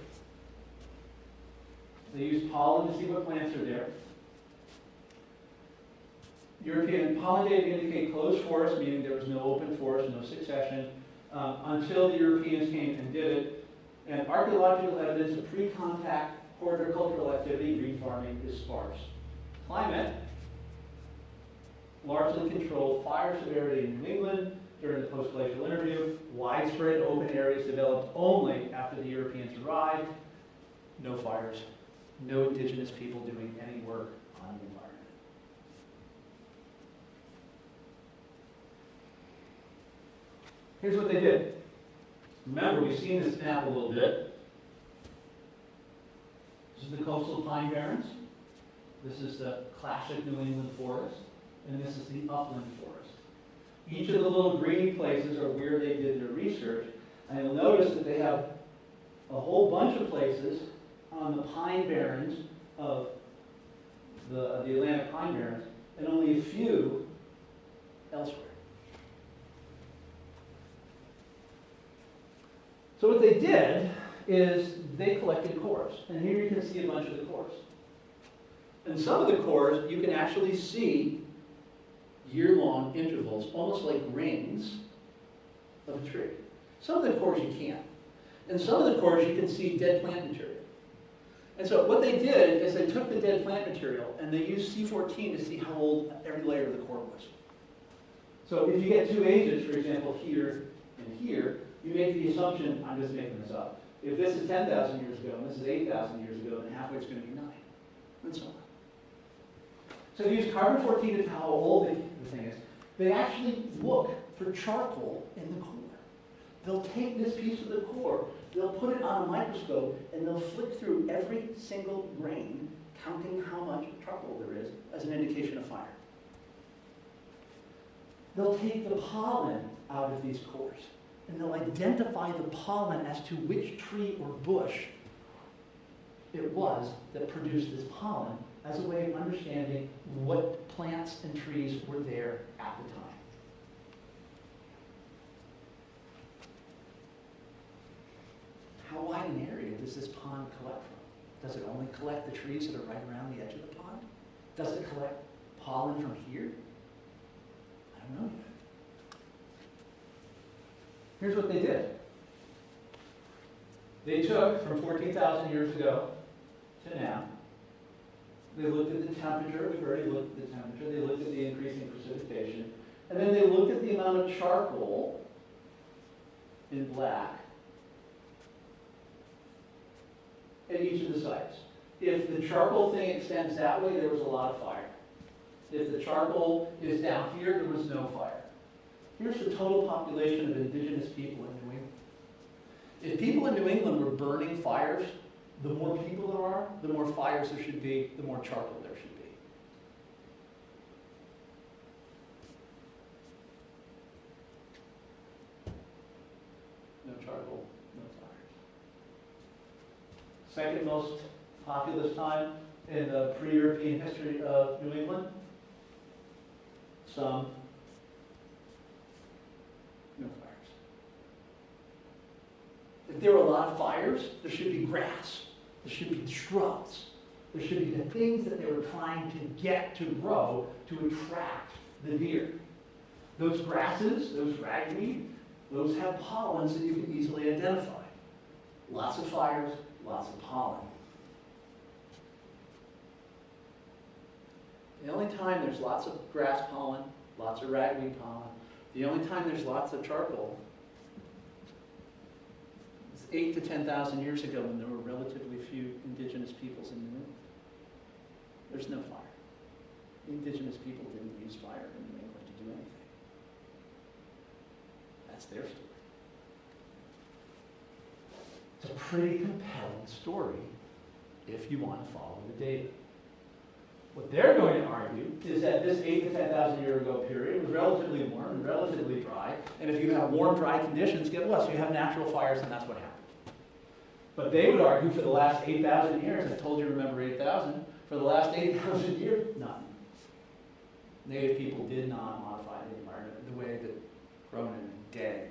They use pollen to see what plants are there. European pollen data indicate closed forest, meaning there was no open forest, no succession, until the Europeans came and did it. And archaeological evidence of pre-contact horticultural activity, green farming, is sparse. Climate, largely controlled fire severity in New England during the post-glacial interview. Widespread open areas developed only after the Europeans arrived. No fires. No indigenous people doing any work on the environment. Here's what they did. Remember, we've seen this map a little bit. This is the coastal pine barrens. This is the classic New England forest. And this is the upland forest. Each of the little green places are where they did their research. And you'll notice that they have a whole bunch of places on the pine barrens of the Atlantic pine barrens, and only a few elsewhere. So what they did is they collected cores. And here you can see a bunch of the cores. And some of the cores you can actually see year-long intervals, almost like rings of a tree. Some of the cores you can't. And some of the cores you can see dead plant material. And so what they did is they took the dead plant material and they used C14 to see how old every layer of the core was. So if you get two ages, for example, here and here, you make the assumption, I'm just making this up, if this is 10,000 years ago and this is 8,000 years ago, then halfway it's going to be 9, and so on. So they use carbon-14 to tell how old the thing is. They actually look for charcoal in the core. They'll take this piece of the core, they'll put it on a microscope, and they'll flick through every single grain, counting how much charcoal there is as an indication of fire. They'll take the pollen out of these cores, and they'll identify the pollen as to which tree or bush it was that produced this pollen as a way of understanding what plants and trees were there at the time. How wide an area does this pond collect from? Does it only collect the trees that are right around the edge of the pond? Does it collect pollen from here? I don't know yet. Here's what they did. They took from 14,000 years ago to now. They looked at the temperature, we've already looked at the temperature, they looked at the increasing precipitation, and then they looked at the amount of charcoal in black at each of the sites. If the charcoal thing extends that way, there was a lot of fire. If the charcoal is down here, there was no fire. Here's the total population of indigenous people in New England. If people in New England were burning fires, the more people there are, the more fires there should be, the more charcoal there should be. No charcoal, no fires. Second most populous time in the pre-European history of New England. No fires. If there were a lot of fires, there should be grass. There should be shrubs. There should be the things that they were trying to get to grow to attract the deer. Those grasses, those ragweed, those have pollens that you can easily identify. Lots of fires, lots of pollen. The only time there's lots of grass pollen, lots of ragweed pollen, the only time there's lots of charcoal is 8 to 10,000 years ago when there were relatively few indigenous peoples in New England. There's no fire. The indigenous people didn't use fire in New England to do anything. That's their story. It's a pretty compelling story if you want to follow the data. What they're going to argue is that this 8 to 10,000 year ago period was relatively warm and relatively dry, and if you have warm, dry conditions, get what? So you have natural fires, and that's what happened. But they would argue for the last 8,000 years, I told you to remember 8,000, for the last 8,000 years, nothing. Native people did not modify the environment the way that Cronon and Day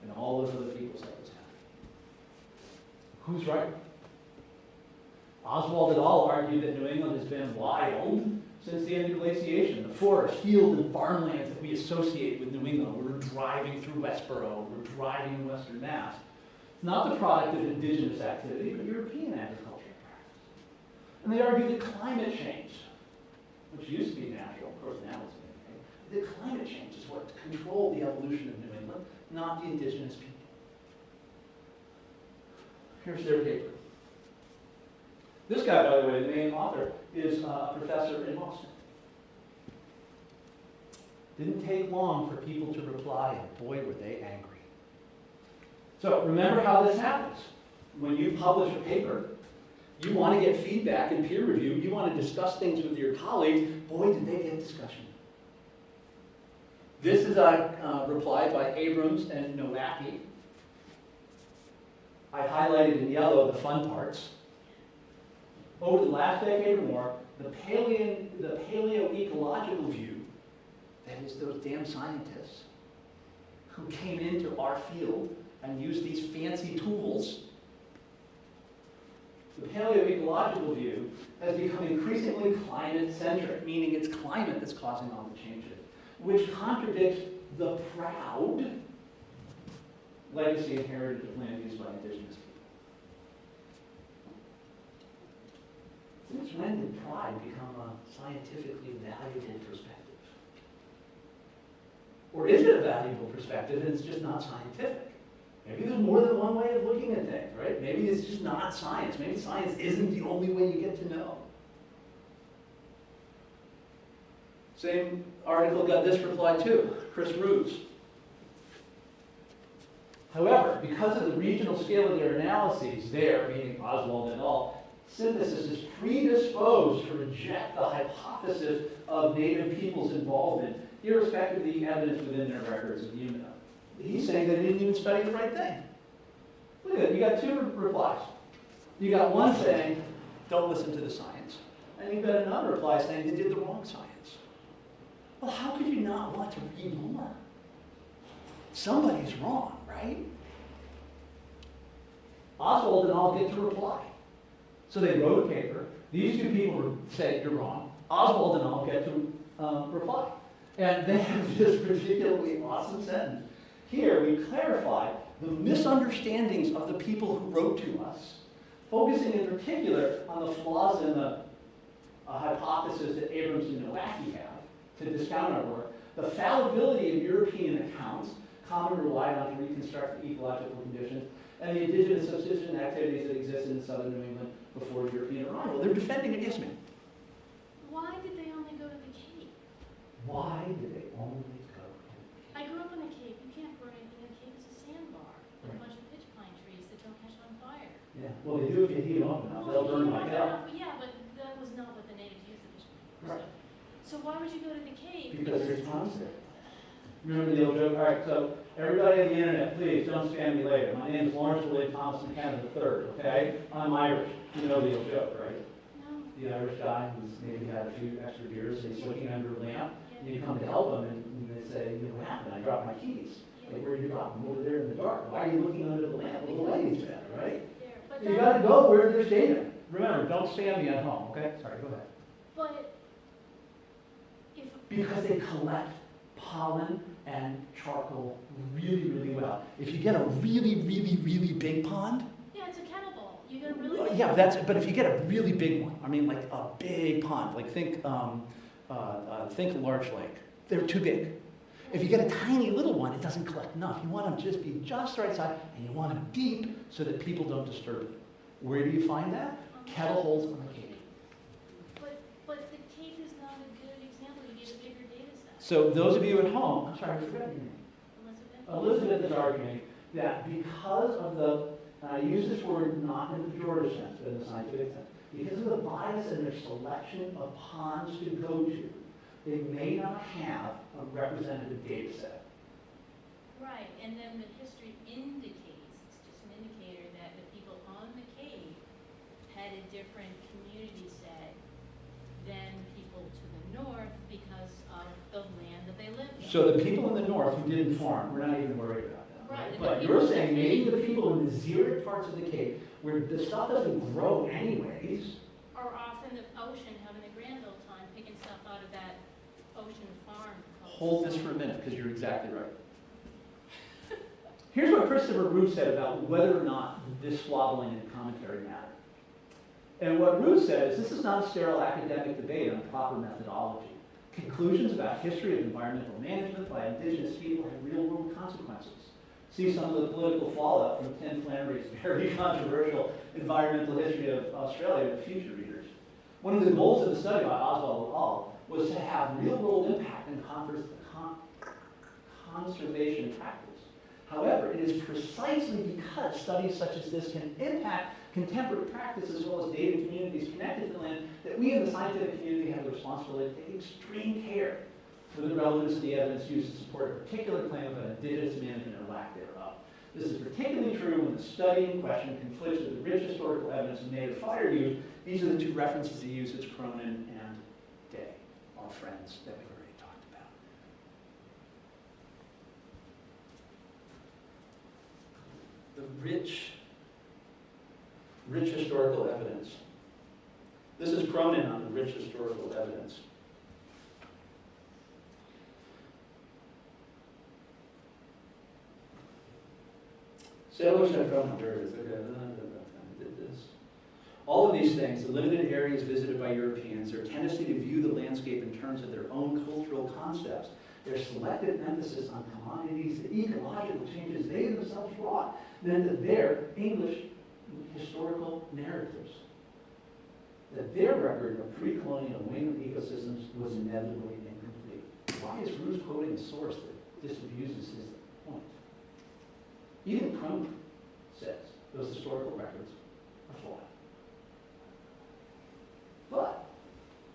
and all those other peoples said was happening. Who's right? Oswald et al. Argued that New England has been wild since the end of glaciation. The forest, field, and farmlands that we associate with New England, we're driving through Westboro, we're driving in Western Mass, it's not the product of indigenous activity, but European agricultural practice. And they argue that climate change, which used to be natural, of course now it's man-made, that climate change is what controlled the evolution of New England, not the indigenous people. Here's their paper. This guy, by the way, the main author, is a professor in Boston. Didn't take long for people to reply, and boy, were they angry. So remember how this happens. When you publish a paper, you want to get feedback and peer review. You want to discuss things with your colleagues. Boy, did they get discussion. This is a reply by Abrams and Nowacki. I highlighted in yellow the fun parts. Over the last decade or more, the paleoecological view, that is those damn scientists who came into our field and used these fancy tools, the paleoecological view has become increasingly climate-centric, meaning it's climate that's causing all the changes, which contradicts the proud legacy inherited of land use by indigenous people. when did pride become a scientifically valuable perspective? Or is it a valuable perspective and it's just not scientific? Maybe there's more than one way of looking at things, right? Maybe it's just not science. Maybe science isn't the only way you get to know. Same article got this reply too, Chris Ruse. However, because of the regional scale of their analyses, there, meaning Oswald et al., synthesis is predisposed to reject the hypothesis of Native peoples' involvement, irrespective of the evidence within their records of UNO. He's saying they didn't even study the right thing. Look at it, you got two replies. You got one saying, don't listen to the science. And you've got another reply saying they did the wrong science. Well, how could you not want to read more? Somebody's wrong, right? Oswald and all get to reply. So they wrote a paper. These two people say you're wrong. Oswald and all get to reply. And they have this particularly awesome sentence. Here we clarify the misunderstandings of the people who wrote to us, focusing in particular on the flaws in the hypothesis that Abrams and Nowacki have to discount our work, the fallibility of European accounts, commonly relied on to reconstruct the ecological conditions, and the indigenous subsistence activities that exist in southern New England before European arrival. They're defending against me. Why did they only go to the Cape? Why did they only go? I grew up in the Cape. You can't grow anything in the Cape. It's a sandbar with a bunch of pitch pine trees that don't catch on fire. Yeah, well, they do if you heat them up enough. They'll burn like hell. Yeah, but that was not what the natives used the pitch pine for. Right. So why would you go to the Cape? Because there's tons there. Remember the old joke? All right, so everybody on the internet, please don't spam me later. My name is Lawrence William Thomas McKenna III, okay? I'm Irish. You know the old joke, right? No. The Irish guy who's maybe had a few extra beers and he's looking under a lamp, and you come to help him and they say, you know, what happened? I dropped my keys. Like, where did you drop them? Over there in the dark. Why are you looking under the lamp? Well, the lighting's bad, right? There. But You gotta go where there's data. Remember, don't spam me at home, okay? Sorry, go ahead. But if Because they collect pollen and charcoal really, really well. If you get a really, really, really big pond, yeah, it's a cannibal. You get a really yeah, but if you get a really big one, I mean like a big pond, like think large lake, they're too big. If you get a tiny little one, it doesn't collect enough. You want them to just be just the right size, and you want them deep so that people don't disturb it. Where do you find that? Kettle holes on the Cape. But the Cape is not a good example. You get a bigger data set. So those of you at home, I'm sorry, I forgot your name. Elizabeth? Elizabeth is arguing that because of the, and I use this word not in the pejorative sense, but in the scientific sense, because of the bias in their selection of ponds to go to, they may not have a representative data set. Right, and then the history indicates, it's just an indicator that the people on the Cape had a different community set than people to the north because of the land that they lived in. So the people in the north who didn't farm, we're not even worried about that. Right, But you're saying maybe the people in the xeric parts of the Cape, where the stuff doesn't grow anyways, Or off in the ocean having a grand old time picking stuff out of that ocean farm. hold this for a minute, because you're exactly right. Here's what Christopher Root said about whether or not this squabbling and commentary matter. And what Root said is this is not a sterile academic debate on proper methodology. Conclusions about history of environmental management by indigenous people have real-world consequences. See some of the political fallout from Tim Flannery's very controversial environmental history of Australia to future readers. One of the goals of the study by Oswald et al. Was to have real-world impact in conservation practice. However, it is precisely because studies such as this can impact contemporary practice as well as native communities connected to the land that we in the scientific community have the responsibility to take extreme care for the relevance of the evidence used to support a particular claim of an indigenous management or lack thereof. This is particularly true when the study in question conflicts with the rich historical evidence of native fire use. These are the two references he uses, Cronon and Day, our friends that we've already talked about. The rich historical evidence. This is Cronon on the rich historical evidence. Sailors have Cronon, there it is. Okay, I did this. All of these things, the limited areas visited by Europeans, their tendency to view the landscape in terms of their own cultural concepts, their selective emphasis on commodities, the ecological changes they themselves brought, meant that their English historical narratives, that their record of pre-colonial New England ecosystems was inevitably incomplete. Why is Roos quoting a source that disabuses his point? Even Cronon says those historical records are flawed. But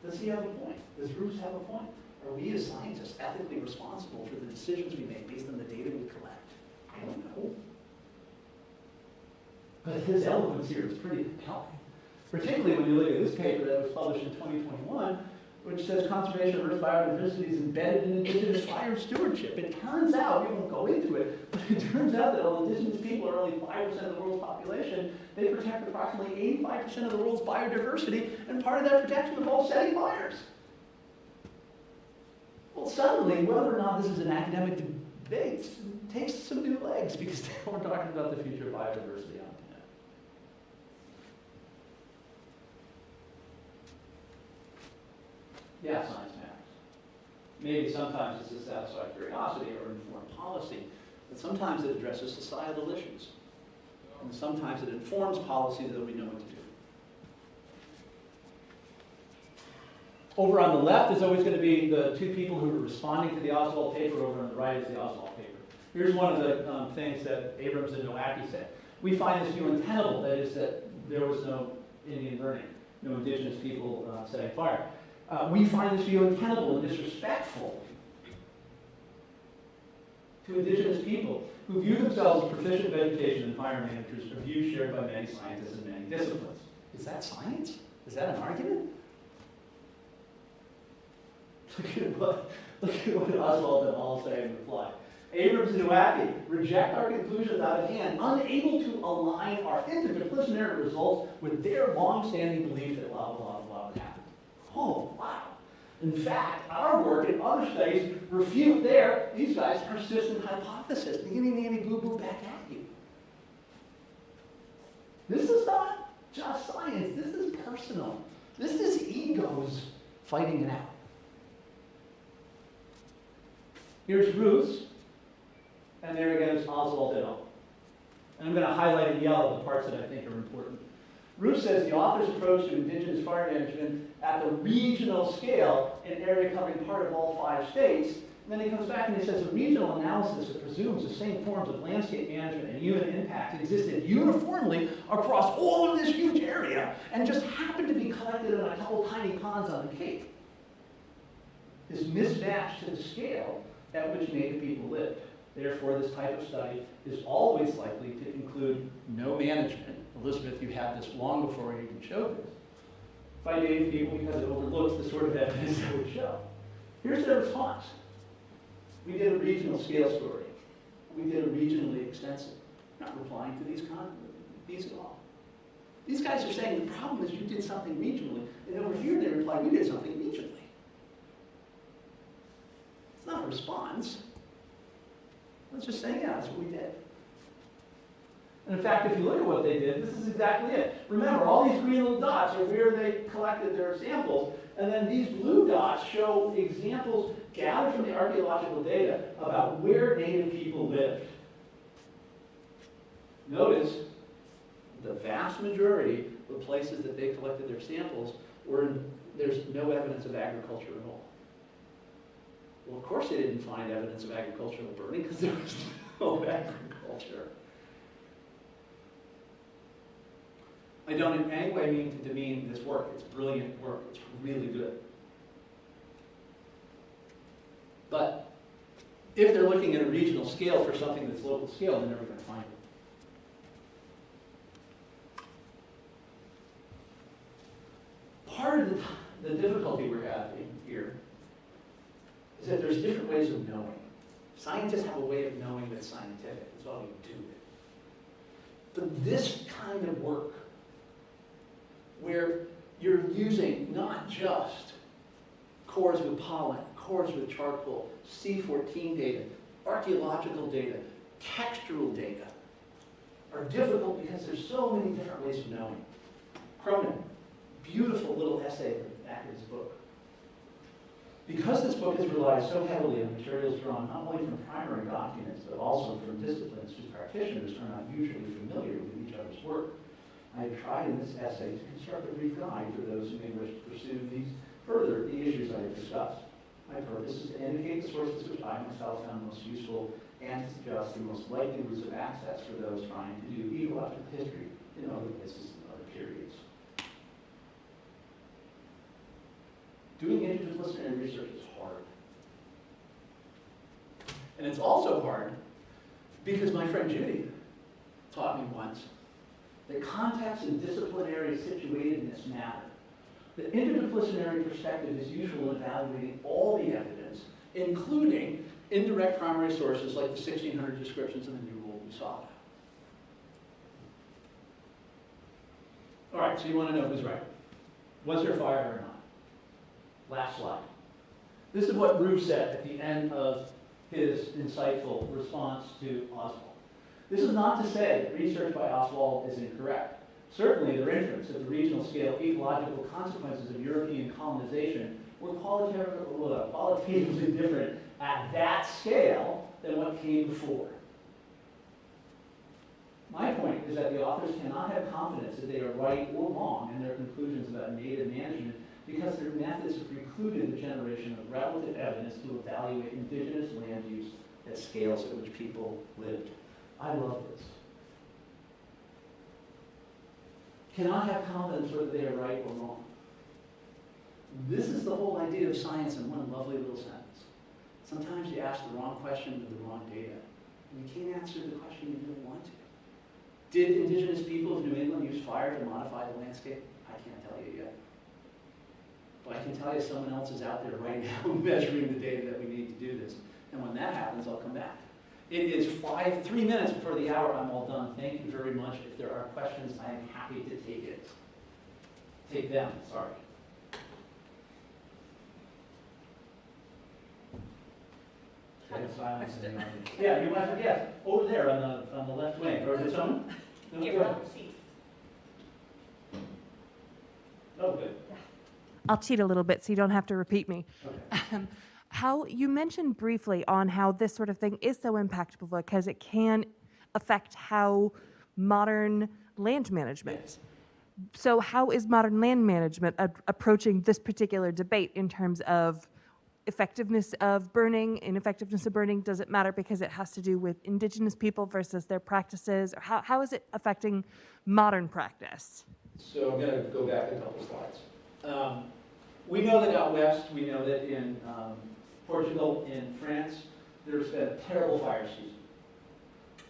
does he have a point? Does Roos have a point? Are we as scientists ethically responsible for the decisions we make based on the data we collect? I don't know. But his eloquence here is pretty compelling. Particularly when you look at this paper that was published in 2021, which says conservation of Earth's biodiversity is embedded in indigenous fire stewardship. It turns out, we won't go into it, but it turns out that while indigenous people are only 5% of the world's population, they protect approximately 85% of the world's biodiversity, and part of that protection involves setting fires. Well, suddenly, whether or not this is an academic debate takes some new legs, because now we're talking about the future of biodiversity on the planet. Yeah, science matters. Maybe sometimes it's to satisfy curiosity or inform policy, but sometimes it addresses societal issues. And sometimes it informs policy that we know what to do. Over on the left is always going to be the two people who are responding to the Oswald paper. Over on the right is the Oswald paper. Here's one of the things that Abrams and Nowacki said. We find this view untenable, that is that there was no Indian burning, no indigenous people setting fire. We find this view untenable and disrespectful to indigenous people who view themselves as proficient vegetation and fire managers, a view shared by many scientists in many disciplines. Is that science? Is that an argument? Look at what Oswald and all say in reply. Abrams and Nowacki reject our conclusions out of hand, unable to align our interdisciplinary results with their long-standing belief that blah, blah, blah would happen. Oh, wow. In fact, our work and other studies refute these guys' persistent hypothesis, beginning boo-boo back at you. This is not just science. This is personal. This is egos fighting it out. Here's Roos, and there again is Oswald et al. And I'm going to highlight in yellow the parts that I think are important. Roos says the author's approach to indigenous fire management at the regional scale, an area covering part of all 5 states, and then he comes back and he says the regional analysis that presumes the same forms of landscape management and human impact existed uniformly across all of this huge area and just happened to be collected in a couple tiny ponds on the Cape. This mismatch to the scale at which Native people lived. Therefore, this type of study is always likely to include no management. Elizabeth, you had this long before you even showed this. By Native people because it overlooks the sort of evidence that would show. Here's their response. We did a regional scale story. We did a regionally extensive. Not replying to these at all. These guys are saying the problem is you did something regionally, and over here they reply, we did something regionally. It's not a response. Let's just say, yeah, that's what we did. And in fact, if you look at what they did, this is exactly it. Remember, all these green little dots are where they collected their samples, and then these blue dots show examples gathered from the archaeological data about where Native people lived. Notice the vast majority of the places that they collected their samples there's no evidence of agriculture at all. Well, of course they didn't find evidence of agricultural burning because there was no agriculture. I don't in any way mean to demean this work. It's brilliant work. It's really good. But if they're looking at a regional scale for something that's local scale, they're never going to find it. Part of the difficulty we're having here is that there's different ways of knowing. Scientists have a way of knowing that's scientific. That's why we do it. But this kind of work, where you're using not just cores with pollen, cores with charcoal, C14 data, archaeological data, textural data, are difficult because there's so many different ways of knowing. Cronon, beautiful little essay at the back of his book. Because this book has relied so heavily on materials drawn not only from primary documents, but also from disciplines whose practitioners are not usually familiar with each other's work, I have tried in this essay to construct a brief guide for those who may wish to pursue further the issues I have discussed. My purpose is to indicate the sources which I myself found most useful and to suggest the most likely routes of access for those trying to do ecological history in other places and other periods. Doing interdisciplinary research is hard. And it's also hard because my friend Judy taught me once that context and disciplinary situatedness matter. The interdisciplinary perspective is useful in evaluating all the evidence, including indirect primary sources like the 1600 descriptions of the New World we saw. All right, so you want to know who's right. Was there fire or not? Last slide. This is what Rue said at the end of his insightful response to Oswald. This is not to say that research by Oswald is incorrect. Certainly, their inference that the regional scale ecological consequences of European colonization were qualitatively different at that scale than what came before. My point is that the authors cannot have confidence that they are right or wrong in their conclusions about native management because their methods have precluded the generation of relative evidence to evaluate indigenous land use at scales at which people lived. I love this. Cannot have confidence whether they are right or wrong. This is the whole idea of science in one lovely little sentence. Sometimes you ask the wrong question with the wrong data, and you can't answer the question you really want to. Did indigenous people of New England use fire to modify the landscape? I can't tell you yet. But I can tell you someone else is out there right now measuring the data that we need to do this. And when that happens, I'll come back. It is 3 minutes before the hour. I'm all done. Thank you very much. If there are questions, I am happy to take it. Take them, sorry. Silence in the audience. Yeah, you might forget. Over there on the left wing. Or is it someone? No, Here, go ahead. I'll see. Oh, good. I'll cheat a little bit so you don't have to repeat me. Okay. How you mentioned briefly on how this sort of thing is so impactful because it can affect how modern land management. Yes. So how is modern land management approaching this particular debate in terms of effectiveness of burning, ineffectiveness of burning? Does it matter because it has to do with indigenous people versus their practices? Or how is it affecting modern practice? So I'm going to go back a couple slides. We know that out west, we know that in Portugal, in France, there's been a terrible fire season.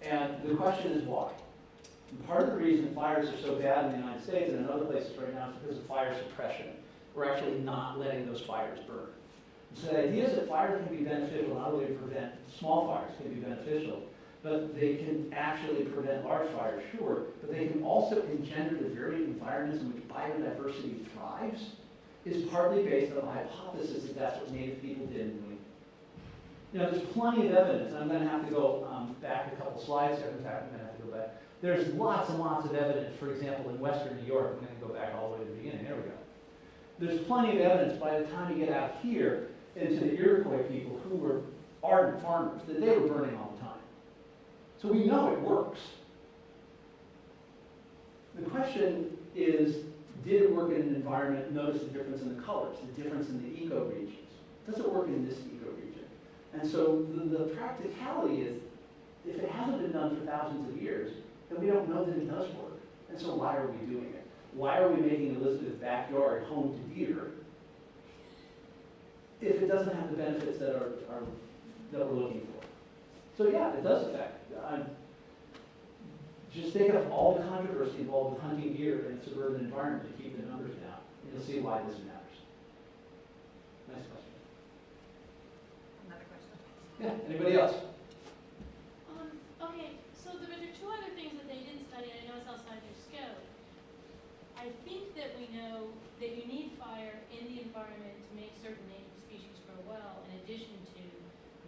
And the question is why? And part of the reason fires are so bad in the United States and in other places right now is because of fire suppression. We're actually not letting those fires burn. So the idea is that fire can be beneficial, not only to prevent small fires can be beneficial, but they can actually prevent large fires, sure, but they can also engender the very environments in which biodiversity thrives, is partly based on the hypothesis that that's what native people did in New England. You know, there's plenty of evidence, and I'm going to have to go back a couple slides here. In fact, I'm going to have to go back. There's lots and lots of evidence, for example, in Western New York. I'm going to go back all the way to the beginning. There we go. There's plenty of evidence by the time you get out here into the Iroquois people who were ardent farmers, that they were burning all the time. So we know it works. The question is, did it work in an environment? Notice the difference in the colors, the difference in the ecoregions. Does it work in this ecoregion? And so the practicality is, if it hasn't been done for thousands of years, then we don't know that it does work. And so why are we doing it? Why are we making Elizabeth's backyard home to deer if it doesn't have the benefits that we're looking for? So yeah, it does affect. Just think of all the controversy involved with hunting deer in a suburban environment to keep the numbers down, and you'll see why this matters. Nice question. Another question. Yeah, anybody else? Okay, so there were two other things that they didn't study, and I know it's outside your scope. I think that we know that you need fire in the environment to make certain native species grow well, in addition to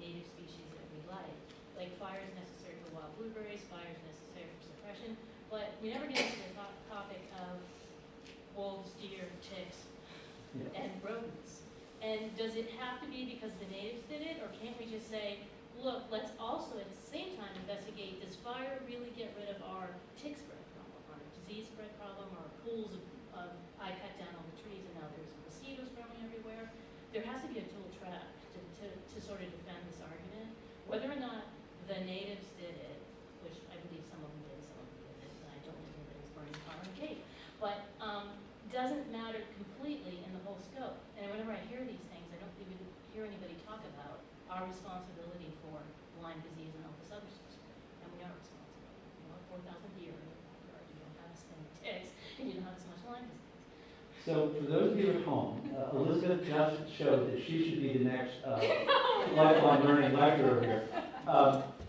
native species that we like. Like fire is necessary for wild blueberries, fire is necessary for suppression, but we never get into the topic of Yeah. and rodents. And does it have to be because the natives did it, or can't we just say, look, let's also at the same time investigate, does fire really get rid of our tick spread problem, our disease spread problem, our pools of I cut down all the trees and now there's mosquitoes growing everywhere? There has to be a tool track to sort of defend this argument. Whether or not the natives did it, which I believe some of them did, some of them didn't, and I don't think anybody's burning fire in Cape, but doesn't matter completely in the whole scope. And whenever I hear these things, I don't even hear anybody talk about our responsibility for Lyme disease and all this other stuff. And we are responsible. You know, 4,000 deer, you don't have as many ticks, and you don't have as much Lyme disease. So for those of you at home, Elizabeth just showed that she should be the next lifelong learning lecturer here.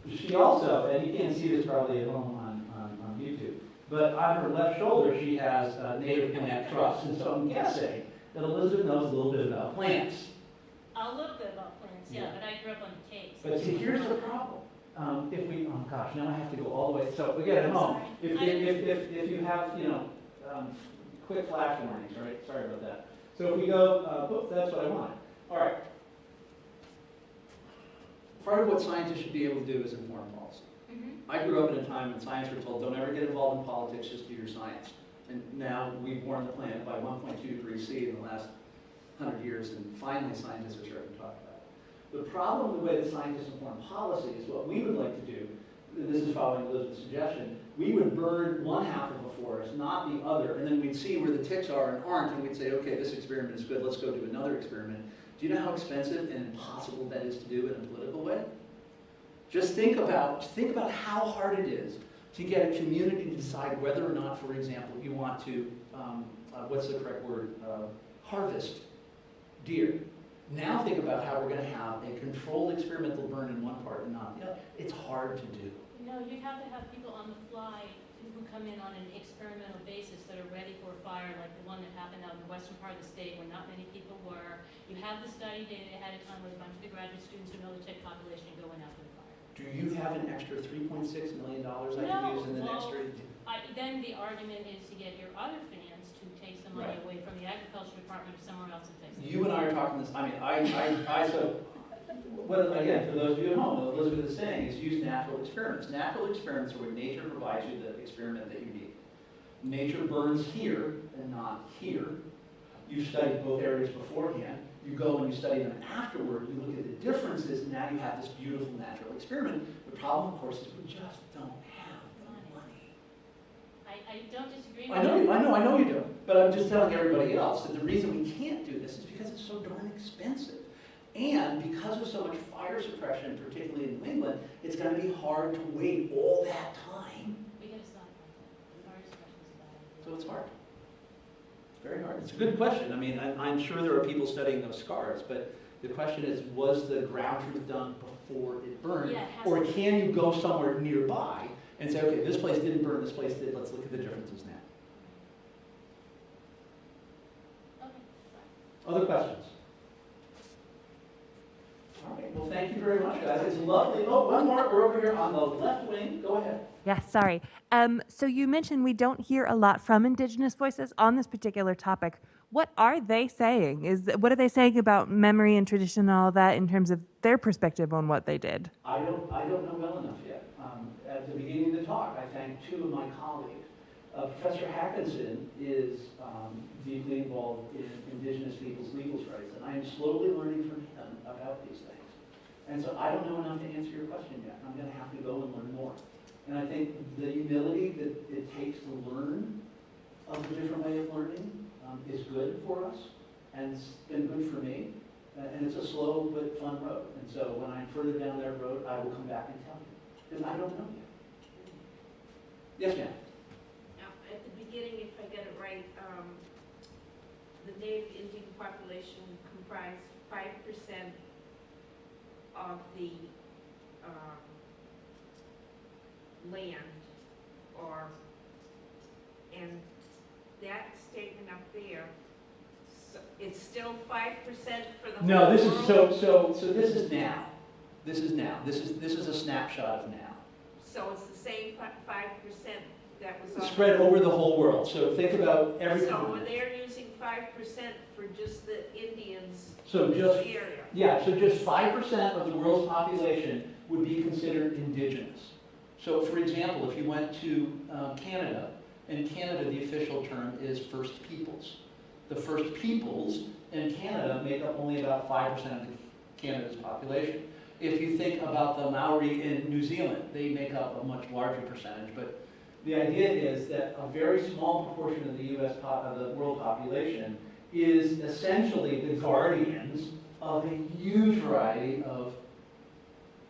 She also, and you can't see this probably at home on YouTube, but on her left shoulder she has native plant trust. And so I'm guessing that Elizabeth knows a little bit about plants. A little bit about plants, yeah, but I grew up on the Cape. But see, here's the problem. If we, oh gosh, now I have to go all the way. So again, at home, if you have, you know, quick flash warnings, right? Sorry about that. So if we go, whoop, that's what I wanted. All right. Part of what scientists should be able to do is inform policy. I grew up in a time when science were told, don't ever get involved in politics, just do your science. And now we've warmed the planet by 1.2 degrees C in the last 100 years, and finally scientists are starting to talk about it. The problem with the way that scientists inform policy is what we would like to do, and this is following Elizabeth's suggestion, we would burn one half of a forest, not the other, and then we'd see where the ticks are and aren't, and we'd say, okay, this experiment is good, let's go do another experiment. Do you know how expensive and impossible that is to do in a political way? Just think about how hard it is to get a community to decide whether or not, for example, you want to, what's the correct word, harvest deer. Now think about how we're going to have a controlled experimental burn in one part and not the other. It's hard to do. No, you have to have people on the fly who come in on an experimental basis that are ready for a fire, like the one that happened out in the western part of the state where not many people were. You have the study data ahead of time with a bunch of the graduate students who know the tick population going after the fire. Do you have an extra $3.6 million I can use in the next 3? Then the argument is to get your other fans to take some money Right. away from the agriculture department or somewhere else and fix it. You and I are talking this, I mean, so, what, again, for those of you at home, what Elizabeth is saying is use natural experiments. Natural experiments are where nature provides you the experiment that you need. Nature burns here and not here. You studied both areas beforehand. You go and you study them afterward. You look at the differences, and now you have this beautiful natural experiment. The problem, of course, is we just don't have the money. I don't disagree with I you. know you do. But I'm just telling everybody else that the reason we can't do this is because it's so darn expensive. And because of so much fire suppression, particularly in New England, it's going to be hard to wait all that time. We gotta stop that. Fire suppression is a bad idea. So it's hard. It's very hard. It's a good question. I mean, I'm sure there are people studying those scars, but the question is, was the ground truth done before it burned? Yeah, it has Or to be. can you go somewhere nearby and say, okay, this place didn't burn, this place did, let's look at the differences now. Okay, Other questions? All right, well, thank you very much, guys. It's lovely. Oh, one more. We're over here on the left wing. Go ahead. Yeah, sorry. So you mentioned we don't hear a lot from Indigenous voices on this particular topic. What are they saying? What are they saying about memory and tradition and all that in terms of their perspective on what they did? I don't know well enough yet. At the beginning of the talk, I thanked two of my colleagues. Professor Hackinson is deeply involved in Indigenous people's legal rights, and I am slowly learning from him about these things. And so I don't know enough to answer your question yet. I'm going to have to go and learn more. And I think the humility that it takes to learn of a different way of learning is good for us, and it's been good for me. And it's a slow but fun road. And so when I'm further down that road, I will come back and tell you. Because I don't know yet. Yes, ma'am. Now, at the beginning, if I get it right, the Native Indian population comprised 5% of the land, and that statement up there, so it's still 5% for the whole No, this is world? so this is now. This is now. This is a snapshot of now. So it's the same 5% that was on. Spread over the whole world. So think about every So when they're using 5% for just the Indians So in just, this area. yeah, so just 5% of the world's population would be considered indigenous. So for example, if you went to Canada, in Canada the official term is First Peoples. The First Peoples in Canada make up only about 5% of Canada's population. If you think about the Maori in New Zealand, they make up a much larger percentage, but the idea is that a very small proportion of the of the world population is essentially the guardians of a huge variety of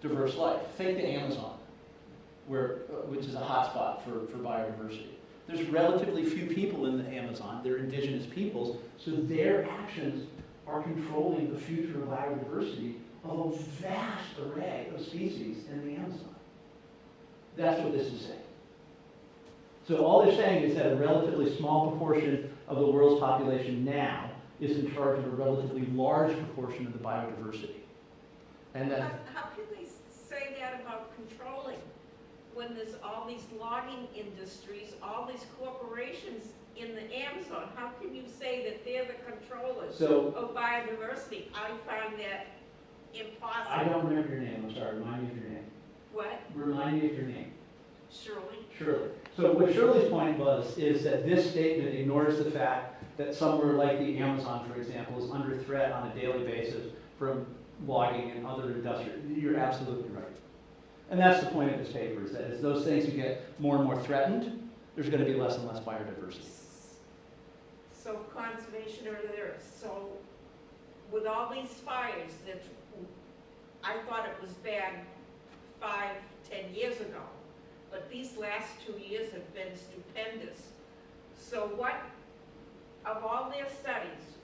diverse life. Think the Amazon, which is a hotspot for biodiversity. There's relatively few people in the Amazon. They're indigenous peoples, so their actions are controlling the future of biodiversity of a vast array of species in the Amazon. That's what this is saying. So all they're saying is that a relatively small proportion of the world's population now is in charge of a relatively large proportion of the biodiversity. And that, How can they say that about controlling when there's all these logging industries, all these corporations in the Amazon? How can you say that they're the controllers so of biodiversity? I find that impossible. I don't remember your name, I'm sorry, remind me of your name. What? Remind me of your name. Shirley? Shirley. So what Shirley's point was, is that this statement ignores the fact that somewhere like the Amazon, for example, is under threat on a daily basis from logging and other industrial. You're absolutely right. And that's the point of this paper, is that as those things get more and more threatened, there's going to be less and less biodiversity. So conservation over there. So with all these fires that I thought it was bad 5-10 years ago, but these last 2 years have been stupendous. So what, of all their studies,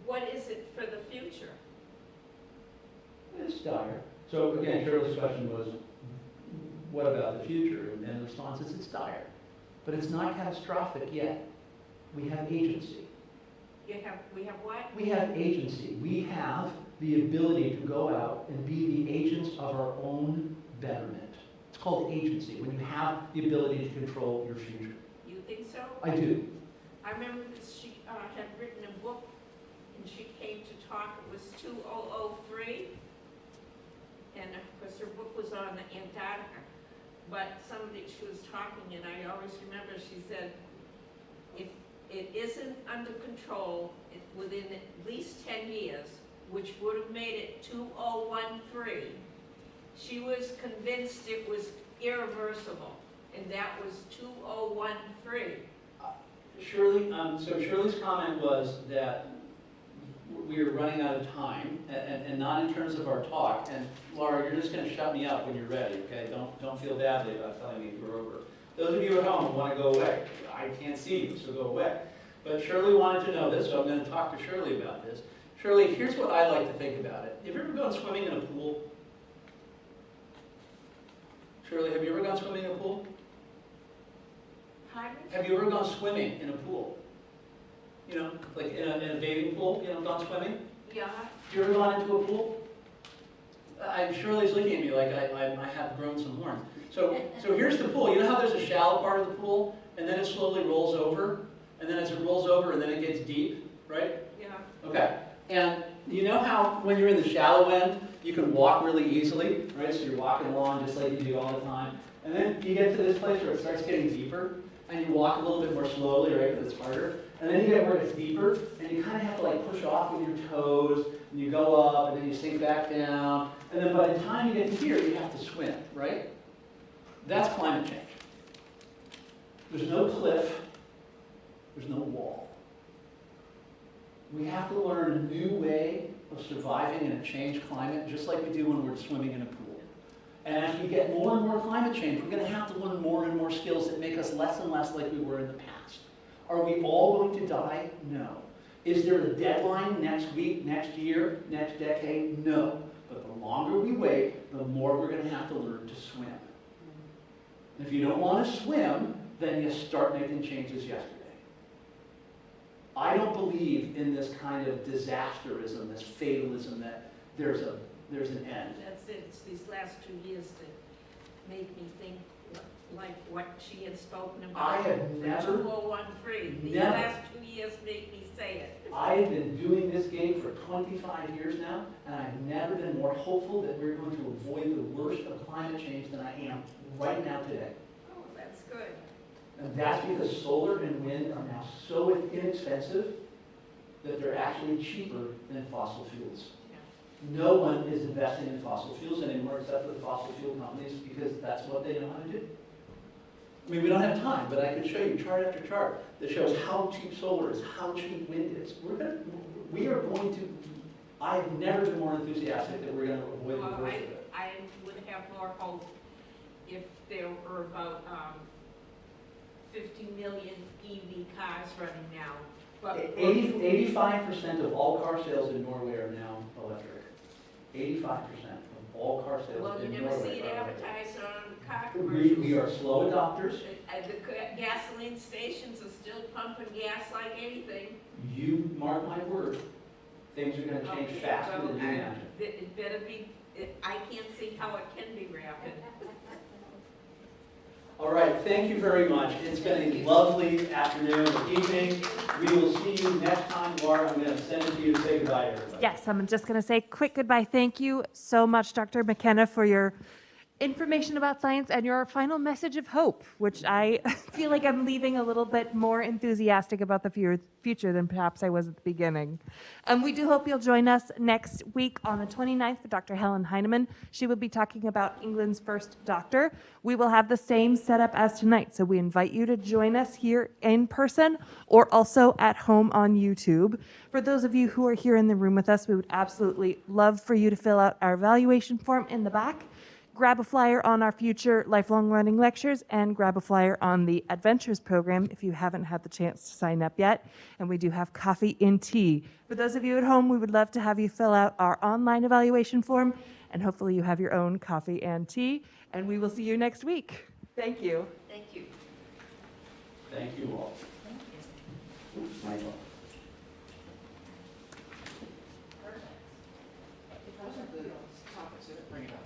what is it for the future? It's dire. So again, Shirley's question was, what about the future? And the response is, it's dire. But it's not catastrophic yet. We have agency. We have what? We have agency. We have the ability to go out and be the agents of our own betterment. It's called agency, when you have the ability to control your future. You think so? I do. I remember that she had written a book, and she came to talk, it was 2003, and of course her book was on Antarctica, but she was talking, and I always remember she said, if it isn't under control within at least 10 years, which would have made it 2013, she was convinced it was irreversible, and that was 2013. Shirley, so Shirley's comment was that we are running out of time, and not in terms of our talk. And Laura, you're just going to shut me up when you're ready, okay? Don't feel badly about telling me we're over. Those of you at home who want to go away, I can't see you, so go away. But Shirley wanted to know this, so I'm going to talk to Shirley about this. Shirley, here's what I like to think about it. Have you ever gone swimming in a pool? Shirley, have you ever gone swimming in a pool? Pardon? Have you ever gone swimming in a pool? You know, like in a bathing pool, you know, gone swimming? Yeah. Have you ever gone into a pool? Shirley's looking at me like I have grown some horns. So here's the pool. You know how there's a shallow part of the pool, and then it slowly rolls over? And then as it rolls over, and then it gets deep, right? Yeah. Okay. And you know how when you're in the shallow end, you can walk really easily, right? So you're walking along just like you do all the time. And then you get to this place where it starts getting deeper, and you walk a little bit more slowly, right, because it's harder. And then you get where it's deeper, and you kind of have to like push off with your toes, and you go up, and then you sink back down. And then by the time you get to here, you have to swim, right? That's climate change. There's no cliff, there's no wall. We have to learn a new way of surviving in a changed climate, just like we do when we're swimming in a pool. And as we get more and more climate change, we're going to have to learn more and more skills that make us less and less like we were in the past. Are we all going to die? No. Is there a deadline next week, next year, next decade? No. But the longer we wait, the more we're going to have to learn to swim. If you don't want to swim, then you start making changes yesterday. I don't believe in this kind of disasterism, this fatalism that there's an end. That's it. It's these last 2 years that made me think like what she had spoken about. I have never, 2013. These never. last 2 years just make me say it. I've been doing this game for 25 years now, and I've never been more hopeful that we're going to avoid the worst of climate change than I am right now today. Oh, that's good. And that's because solar and wind are now so inexpensive that they're actually cheaper than fossil fuels. No one is investing in fossil fuels anymore except for the fossil fuel companies because that's what they know how to do. I mean, we don't have time, but I could show you chart after chart that shows how cheap solar is, how cheap wind is. I've never been more enthusiastic that we're going to avoid the Well, worst of it. I would have more hope if there were about 50 million EV cars running now. But 85% of all car sales in Norway are now electric. 85% of all car sales well, you in never Norway see it are electric. advertised on car commercials. We are slow adopters. The gasoline stations are still pumping gas like anything. You mark my word, things are going to change Okay, faster well, than you imagine. It better be, I can't see how it can be rapid. All right, thank you very much. It's been a lovely afternoon or evening. We will see you next time. Laura, I'm going to send it to you to say goodbye to everybody. Yes, I'm just going to say quick goodbye. Thank you so much, Dr. McKenna, for your information about science and your final message of hope, which I feel like I'm leaving a little bit more enthusiastic about the future than perhaps I was at the beginning. We do hope you'll join us next week on the 29th for Dr. Helen Heineman. She will be talking about England's first doctor. We will have the same setup as tonight, so we invite you to join us here in person or also at home on YouTube. For those of you who are here in the room with us, we would absolutely love for you to fill out our evaluation form in the back. Grab a flyer on our future lifelong learning lectures and grab a flyer on the Adventures program if you haven't had the chance to sign up yet. And we do have coffee and tea. For those of you at home, we would love to have you fill out our online evaluation form, and hopefully you have your own coffee and tea. And we will see you next week. Thank you. Thank you. Thank you all. Oops, Michael.